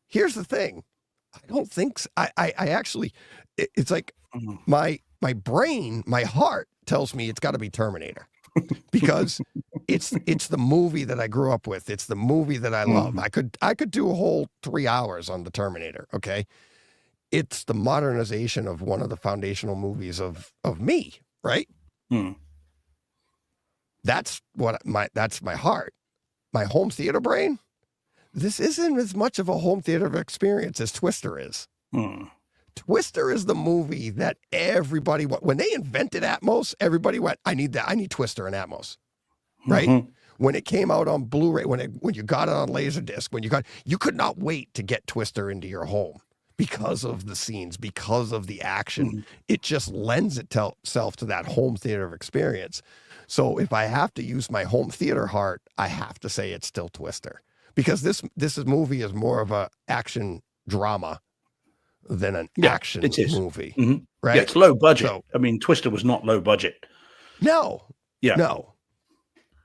S1: here's the thing. I don't think so. I actually, it's like my brain, my heart tells me it's got to be Terminator. Because it's the movie that I grew up with. It's the movie that I love. I could do a whole 3 hours on the Terminator. Okay. It's the modernization of one of the foundational movies of me. Right. That's my heart, my home theater brain. This isn't as much of a home theater experience as Twister is. Twister is the movie that everybody, when they invented Atmos, everybody went, I need that. I need Twister and Atmos, right? When it came out on Blu-ray, when you got it on Laserdisc, you could not wait to get Twister into your home because of the scenes, because of the action. It just lends itself to that home theater experience. So if I have to use my home theater heart, I have to say it's still Twister, because this movie is more of a action drama than an action movie, right?
S3: Yeah, it's low budget. So, I mean, Twister was not low budget.
S1: No.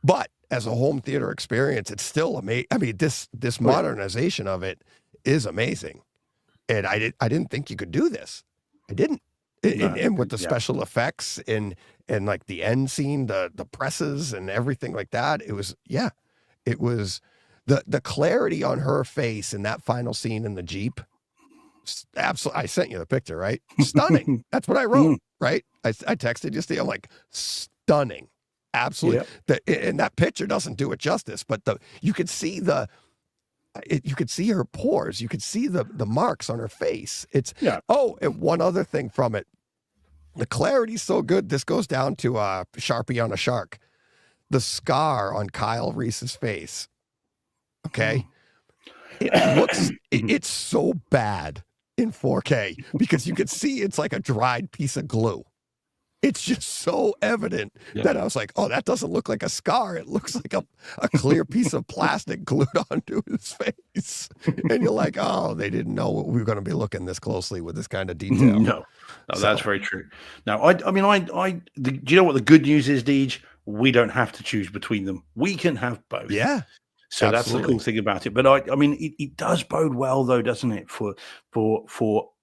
S1: But as a home theater experience, it's still amazing. I mean, this modernization of it is amazing, and I didn't think you could do this. I didn't. And with the special effects and like the end scene, the presses and everything like that, it was the clarity on her face in that final scene in the Jeep. Absolutely. I sent you the picture, right? Stunning. That's what I wrote, right? I texted you, Steve. I'm like, stunning. Absolutely. And that picture doesn't do it justice, but you could see you could see her pores. You could see the marks on her face. And one other thing from it. The clarity's so good. This goes down to Sharpie on a shark. The scar on Kyle Reese's face. Okay. It looks, it's so bad in 4K because you could see it's like a dried piece of glue. It's just so evident that I was like, oh, that doesn't look like a scar. It looks like a clear piece of plastic glued onto his face. And you're like, oh, they didn't know we were going to be looking this closely with this kind of detail.
S3: No, that's very true. Now, do you know what the good news is, Deej? We don't have to choose between them. We can have both.
S1: Yeah.
S3: So that's the cool thing about it. But I mean, it does bode well, though, doesn't it, for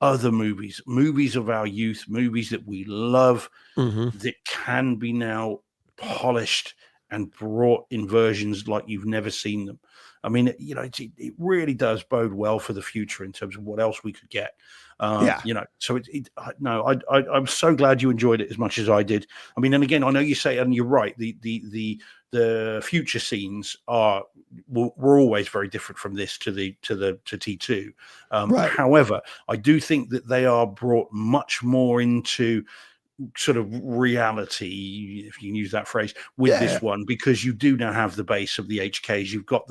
S3: other movies of our youth, movies that we love, that can be now polished and brought in versions like you've never seen them. I mean, it really does bode well for the future in terms of what else we could get. So I'm so glad you enjoyed it as much as I did. I mean, and again, I know you say, and you're right, the future scenes were always very different from this to T2. However, I do think that they are brought much more into sort of reality, if you can use that phrase, with this one, because you do now have the base of the HKs. You've got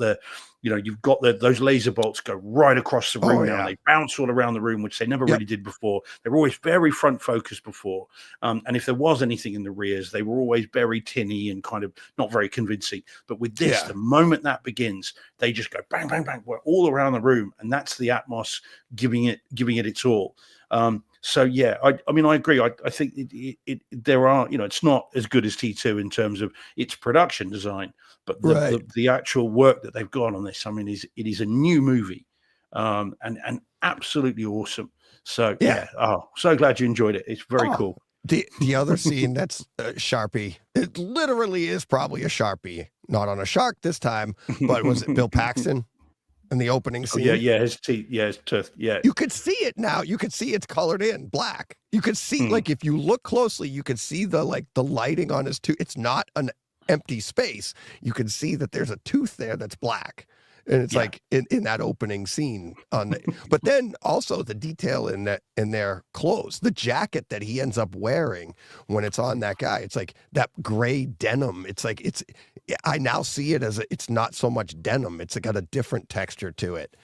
S3: those laser bolts go right across the room now, and they bounce all around the room, which they never really did before. They were always very front focused before, and if there was anything in the rears, they were always very tinny and kind of not very convincing. But with this, the moment that begins, they just go bang, bang, bang, all around the room, and that's the Atmos giving it its all. So yeah, I mean, I agree. I think there are, it's not as good as T2 in terms of its production design, but the actual work that they've got on this, I mean, it is a new movie, and absolutely awesome. So so glad you enjoyed it. It's very cool.
S1: The other scene that's Sharpie, it literally is probably a Sharpie, not on a shark this time, but was it Bill Paxton? In the opening scene,
S3: his teeth, his tooth,
S1: you could see it now. You could see it's colored in black. You could see, like, if you look closely, you could see the lighting on his tooth. It's not an empty space. You can see that there's a tooth there that's black, and it's like in that opening scene but then also the detail in their clothes, the jacket that he ends up wearing when it's on that guy, it's like that gray denim. It's like I now see it as it's not so much denim. It's got a different texture to it.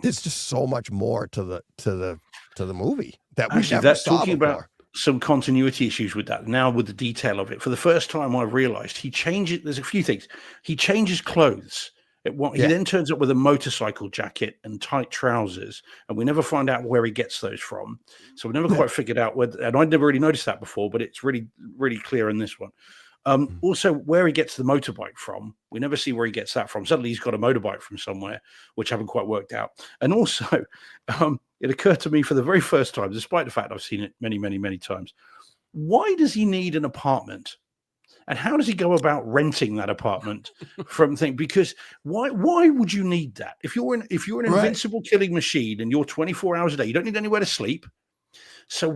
S1: There's just so much more to the movie that we never saw
S3: talking
S1: before.
S3: About some continuity issues with that. Now with the detail of it, for the first time, I realized he changes. There's a few things. He changes clothes. He then turns up with a motorcycle jacket and tight trousers, and we never find out where he gets those from. So we never quite figured out whether, and I'd never really noticed that before, but it's really, really clear in this one. Also, where he gets the motorbike from, we never see where he gets that from. Suddenly he's got a motorbike from somewhere, which I haven't quite worked out. And also, it occurred to me for the very first time, despite the fact I've seen it many, many, many times, why does he need an apartment? And how does he go about renting that apartment from thing? Because why would you need that? If you're an invincible killing machine and you're 24 hours a day, you don't need anywhere to sleep. So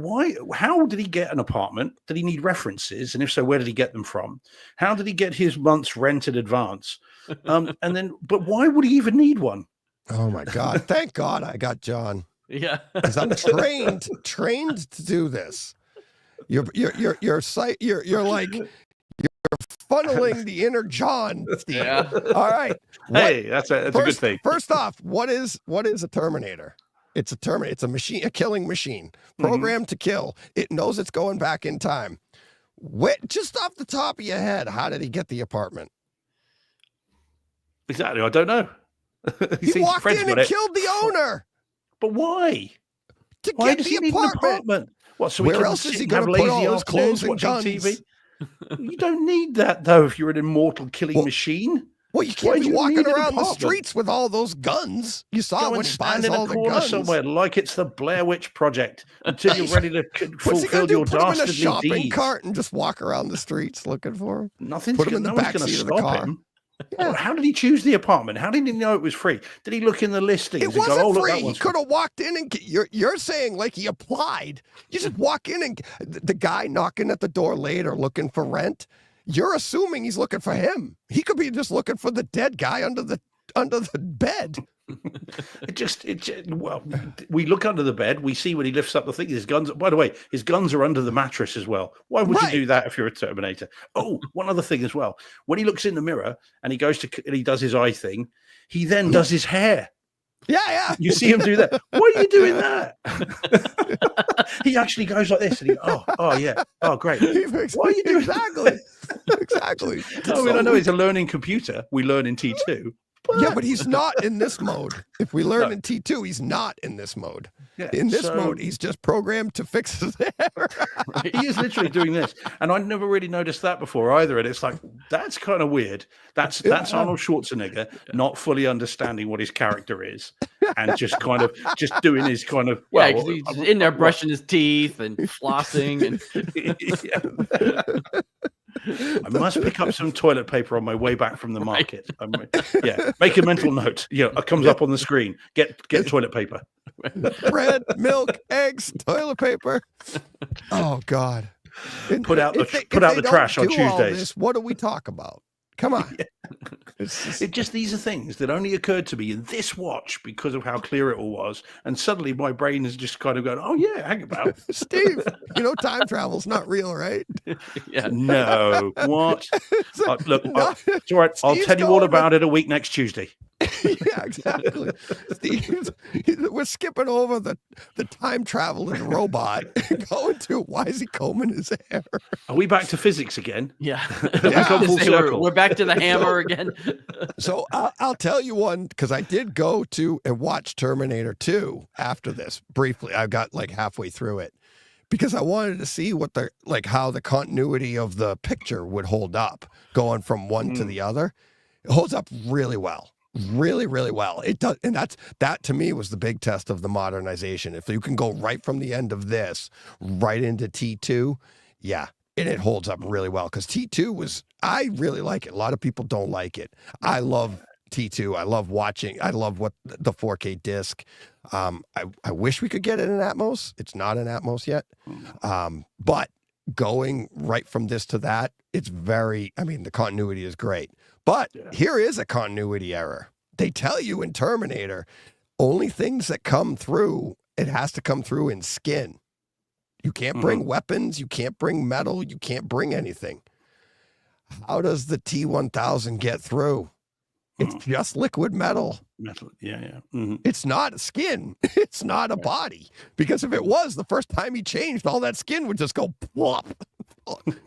S3: how did he get an apartment? Did he need references? And if so, where did he get them from? How did he get his month's rent in advance? But why would he even need one?
S1: Oh my God. Thank God I got John.
S2: Yeah.
S1: Because I'm trained to do this. You're like, you're funneling the inner John, Steve.
S2: Yeah.
S1: All right.
S3: Hey, that's a good thing.
S1: First off, what is a Terminator? It's a Terminator. It's a machine, a killing machine, programmed to kill. It knows it's going back in time. Just off the top of your head, how did he get the apartment?
S3: Exactly. I don't know.
S1: He walked in and killed the owner.
S3: But why?
S1: Why does he need an apartment?
S3: What? So
S1: where else is he going to put all his clothes and guns?
S3: TV? You don't need that, though, if you're an immortal killing machine.
S1: Well, you can't be walking around the streets with all those guns. You saw when he buys all the guns.
S3: Somewhere like it's the Blair Witch Project until you're ready to fulfill your dastardly deeds. Put him in a shopping
S1: cart and just walk around the streets looking for him.
S3: Nothing's going to stop him. Yeah. How did he choose the apartment? How did he know it was free? Did he look in the listings?
S1: It wasn't free. He could have walked in and you're saying like he applied. You just walk in and the guy knocking at the door later looking for rent. You're assuming he's looking for him. He could be just looking for the dead guy under the bed.
S3: Well, we look under the bed. We see when he lifts up the thing. His guns. By the way, his guns are under the mattress as well. Why would you do that if you're a Terminator? Oh, one other thing as well. When he looks in the mirror and he does his eye thing, he then does his hair.
S1: Yeah.
S3: You see him do that. Why are you doing that? He actually goes like this, and great. Why are you doing
S1: Exactly.
S3: I know he's a learning computer. We learn in T2.
S1: But he's not in this mode. If we learn in T2, he's not in this mode. Yeah, in this mode, he's just programmed to fix his hair.
S3: He is literally doing this. And I'd never really noticed that before either. And it's like, that's kind of weird. That's Arnold Schwarzenegger not fully understanding what his character is and just doing his kind of,
S2: he's in there brushing his teeth and flossing. And
S3: I must pick up some toilet paper on my way back from the market. Yeah, make a mental note. Yeah, it comes up on the screen. Get toilet paper.
S1: Bread, milk, eggs, toilet paper. Oh God!
S3: Put out the trash on Tuesdays.
S1: What do we talk about? Come on.
S3: Yeah. These are things that only occurred to me in this watch because of how clear it all was. And suddenly my brain has just kind of gone, oh yeah, hang about.
S1: Steve, time travel's not real, right?
S2: Yeah.
S3: No. What? Look, it's all right. I'll tell you all about it a week next Tuesday.
S1: Yeah, exactly. Steve, we're skipping over the time traveling robot and going to why is he combing his hair?
S3: Are we back to physics again?
S2: Yeah.
S3: We're
S2: back to the hammer again.
S1: So I'll tell you one, because I did go to and watch Terminator 2 after this briefly. I got like halfway through it because I wanted to see how the continuity of the picture would hold up going from one to the other. It holds up really well. Really, really well. It does, and that to me was the big test of the modernization. If you can go right from the end of this right into T2, yeah, and it holds up really well because T2 I really like it. A lot of people don't like it. I love T2. I love watching. I love what the 4K disc. I wish we could get it in Atmos. It's not in Atmos yet, but going right from this to that, it's the continuity is great. But here is a continuity error. They tell you in Terminator, only things that come through, it has to come through in skin. You can't bring weapons. You can't bring metal. You can't bring anything. How does the T-1000 get through? It's just liquid metal.
S3: Metal, yeah.
S1: It's not skin. It's not a body. Because if it was, the first time he changed, all that skin would just go plop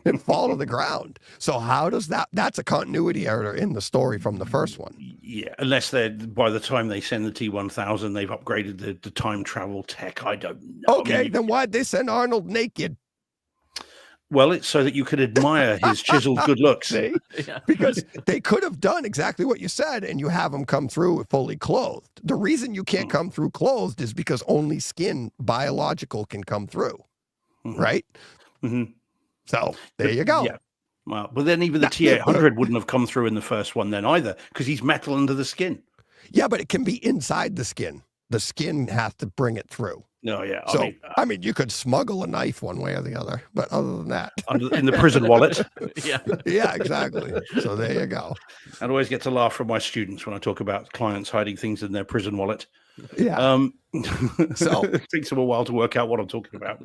S1: and fall to the ground. So how does that's a continuity error in the story from the first one.
S3: Yeah, unless by the time they send the T-1000, they've upgraded the time travel tech. I don't know.
S1: Okay, then why'd they send Arnold naked?
S3: Well, it's so that you could admire his chiseled good looks.
S1: See? Yeah. Because they could have done exactly what you said, and you have him come through fully clothed. The reason you can't come through clothed is because only skin, biological, can come through, right? So there you go.
S3: Yeah. Well, but then even the T-800 wouldn't have come through in the first one then either, because he's metal under the skin.
S1: Yeah, but it can be inside the skin. The skin has to bring it through.
S3: No, yeah.
S1: I mean, you could smuggle a knife one way or the other, but other than that,
S3: in the prison wallet.
S1: Yeah, exactly. So there you go.
S3: I always get to laugh from my students when I talk about clients hiding things in their prison wallet.
S1: Yeah.
S3: So it takes them a while to work out what I'm talking about.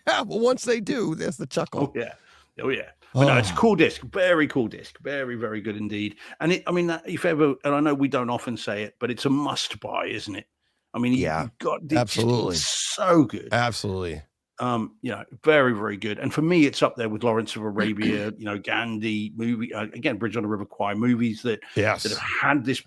S1: Yeah, well, once they do, there's the chuckle.
S3: Oh yeah. But no, it's a cool disc, very cool disc, very, very good indeed. And if ever, and I know we don't often say it, but it's a must buy, isn't it? I mean, you've got
S1: absolutely
S3: so good.
S1: Absolutely.
S3: Very, very good. And for me, it's up there with Lawrence of Arabia, Gandhi, movie, again, Bridge on the River Kwai, movies that have had this,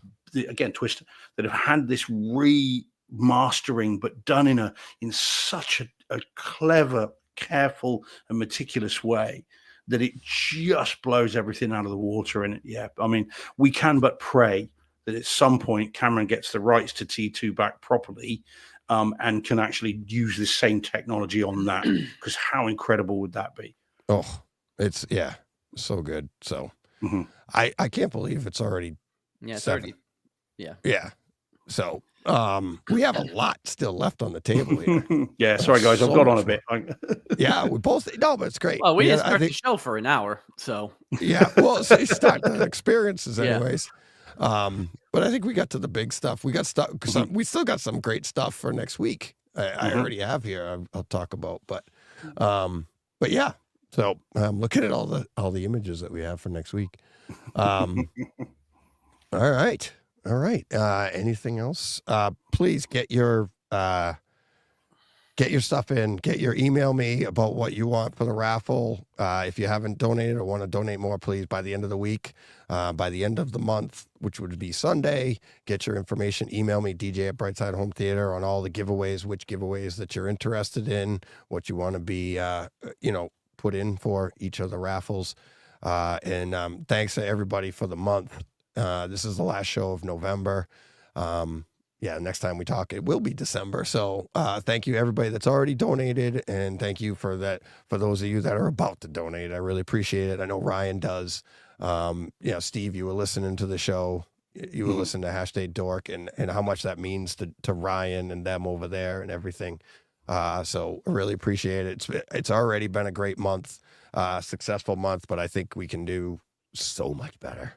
S3: Twister, that have had this remastering, but done in such a clever, careful, and meticulous way that it just blows everything out of the water. And I mean, we can but pray that at some point Cameron gets the rights to T2 back properly, and can actually use the same technology on that, because how incredible would that be?
S1: Oh, it's so good. So I can't believe it's already
S2: already
S1: so we have a lot still left on the table here.
S3: Sorry guys, I've got on a bit.
S1: We both but it's great.
S2: Well, we didn't start the show for an hour, so
S1: well, so you start the experiences anyways. But I think we got to the big stuff. We got stuff. We still got some great stuff for next week. I already have here. I'll talk about, but yeah. So I'm looking at all the images that we have for next week. All right. Anything else? Please get your stuff in. Email me about what you want for the raffle. If you haven't donated or want to donate more, please, by the end of the week, by the end of the month, which would be Sunday, get your information. Email me, DJ at Brightside Home Theater, on all the giveaways, which giveaways that you're interested in, what you want to be, put in for each of the raffles. And thanks to everybody for the month. This is the last show of November. next time we talk, it will be December. So thank you everybody that's already donated, and thank you for those of you that are about to donate. I really appreciate it. I know Ryan does. Steve, you were listening to the show. You were listening to #Dork and how much that means to Ryan and them over there and everything. So I really appreciate it. It's already been a great month, successful month, but I think we can do so much better.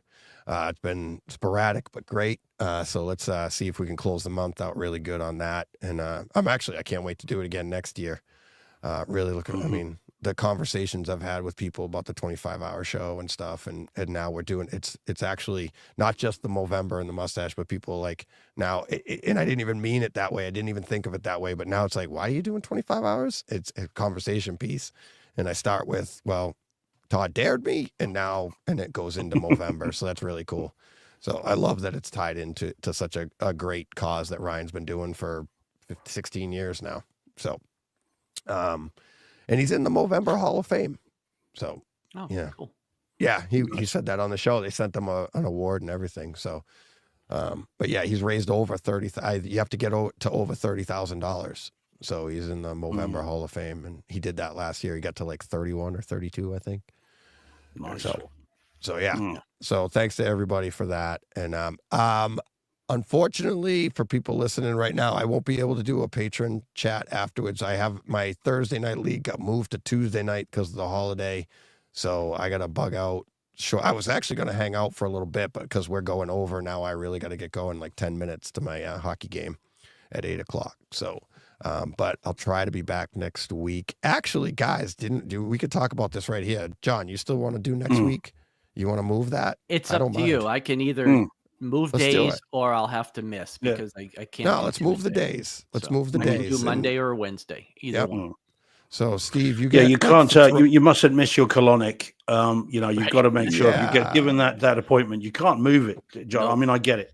S1: It's been sporadic, but great. So let's see if we can close the month out really good on that. And I can't wait to do it again next year. Really looking, I mean, the conversations I've had with people about the 25-hour show and stuff. And now we're doing, it's actually not just the Movember and the mustache, but people like now, and I didn't even mean it that way. I didn't even think of it that way, but now it's like, why are you doing 25 hours? It's a conversation piece. And I start with, well, Todd dared me, and it goes into Movember. So that's really cool. So I love that it's tied into such a great cause that Ryan's been doing for 16 years now. So, and he's in the Movember Hall of Fame. So,
S2: cool.
S1: Yeah, he said that on the show. They sent him an award and everything. So, but yeah, he's raised over you have to get to over $30,000. So he's in the Movember Hall of Fame, and he did that last year. He got to like 31 or 32, I think.
S3: Nice.
S1: So yeah. So thanks to everybody for that. And unfortunately for people listening right now, I won't be able to do a patron chat afterwards. I have my Thursday night league got moved to Tuesday night because of the holiday. So I got to bug out. Sure. I was actually going to hang out for a little bit, but because we're going over now, I really got to get going like 10 minutes to my hockey game at 8:00. So, but I'll try to be back next week. Actually, guys, we could talk about this right here. John, you still want to do next week? You want to move that?
S2: It's up to you. I can either move days or I'll have to miss because I can't.
S1: No, let's move the days. Let's move the days.
S2: Do Monday or Wednesday, either one.
S1: So, Steve, you
S3: can't. You mustn't miss your colonic. You've got to make sure if you get given that appointment, you can't move it, John. I mean, I get it.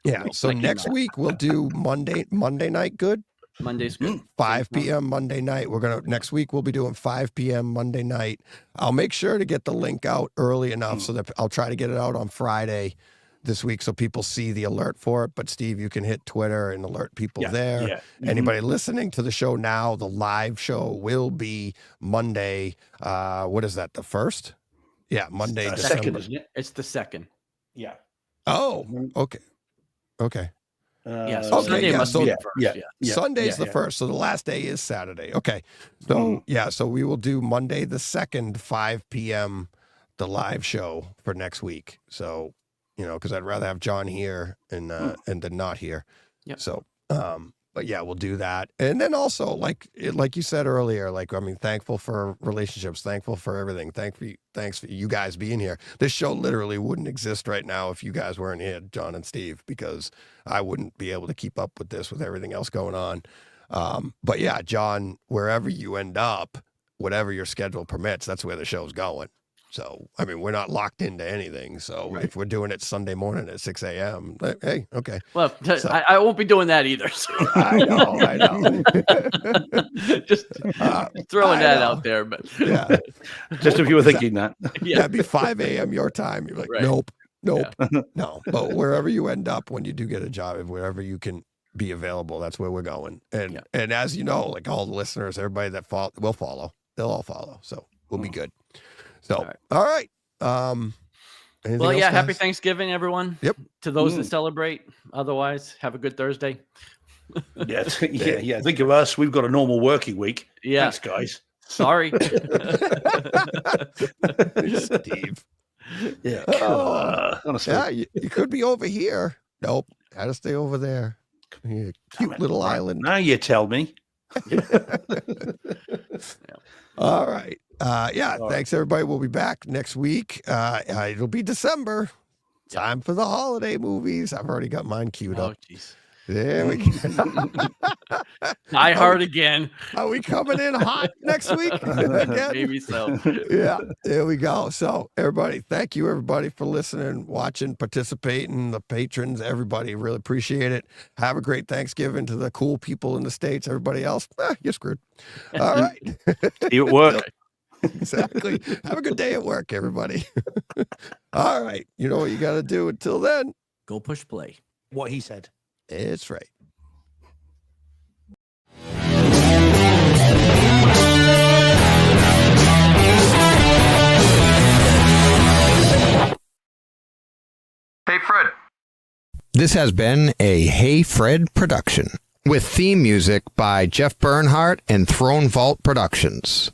S1: Yeah. So next week we'll do Monday night. Good.
S2: Monday's good.
S1: 5 p.m. Monday night. Next week we'll be doing 5 p.m. Monday night. I'll make sure to get the link out early enough so that I'll try to get it out on Friday this week so people see the alert for it. But Steve, you can hit Twitter and alert people there. Yeah. Anybody listening to the show now, the live show will be Monday. What is that? The 1st? Yeah, Monday.
S3: The 2nd, isn't it?
S2: It's the 2nd.
S3: Yeah.
S1: Oh, okay.
S2: So Sunday must be the 1st. Yeah.
S1: Sunday's the 1st, so the last day is Saturday. Okay. So so we will do Monday the 2nd, 5 p.m. the live show for next week. So, because I'd rather have John here and than not here.
S2: Yep.
S1: So but yeah, we'll do that. And then also, like you said earlier, thankful for relationships, thankful for everything. Thanks for you guys being here. This show literally wouldn't exist right now if you guys weren't here, John and Steve, because I wouldn't be able to keep up with this with everything else going on. But yeah, John, wherever you end up, whatever your schedule permits, that's where the show's going. So, I mean, we're not locked into anything. So if we're doing it Sunday morning at 6 a.m., hey, okay.
S2: Well, I won't be doing that either. So.
S1: I know.
S2: Just throwing that out there. But
S3: just if you were thinking that.
S1: It'd be 5 a.m. your time. You're like, nope. No. But wherever you end up when you do get a job, wherever you can be available, that's where we're going. And as you know, like all the listeners, everybody that will follow, they'll all follow. So we'll be good. So, all right.
S2: Well, happy Thanksgiving, everyone.
S1: Yep.
S2: To those that celebrate. Otherwise, have a good Thursday.
S3: Yeah. Think of us. We've got a normal working week.
S2: Yeah.
S3: Thanks, guys.
S2: Sorry.
S1: Steve.
S3: Yeah.
S1: Honestly. Yeah, you could be over here. Nope. Got to stay over there. Cute little island.
S3: Now you tell me.
S1: All right. Thanks everybody. We'll be back next week. It'll be December. Time for the holiday movies. I've already got mine queued up.
S2: Geez.
S1: There we go.
S2: Die Hard again.
S1: Are we coming in hot next week?
S2: Maybe so.
S1: Yeah, there we go. So everybody, thank you everybody for listening, watching, participating, the patrons, everybody, really appreciate it. Have a great Thanksgiving to the cool people in the States. Everybody else, you're screwed. All right.
S3: See you at work.
S1: Exactly. Have a good day at work, everybody. All right. You know what you got to do until then?
S2: Go push play.
S3: What he said.
S1: It's right. This has been a Hey Fred production with theme music by Jeff Bernhardt and Throne Vault Productions.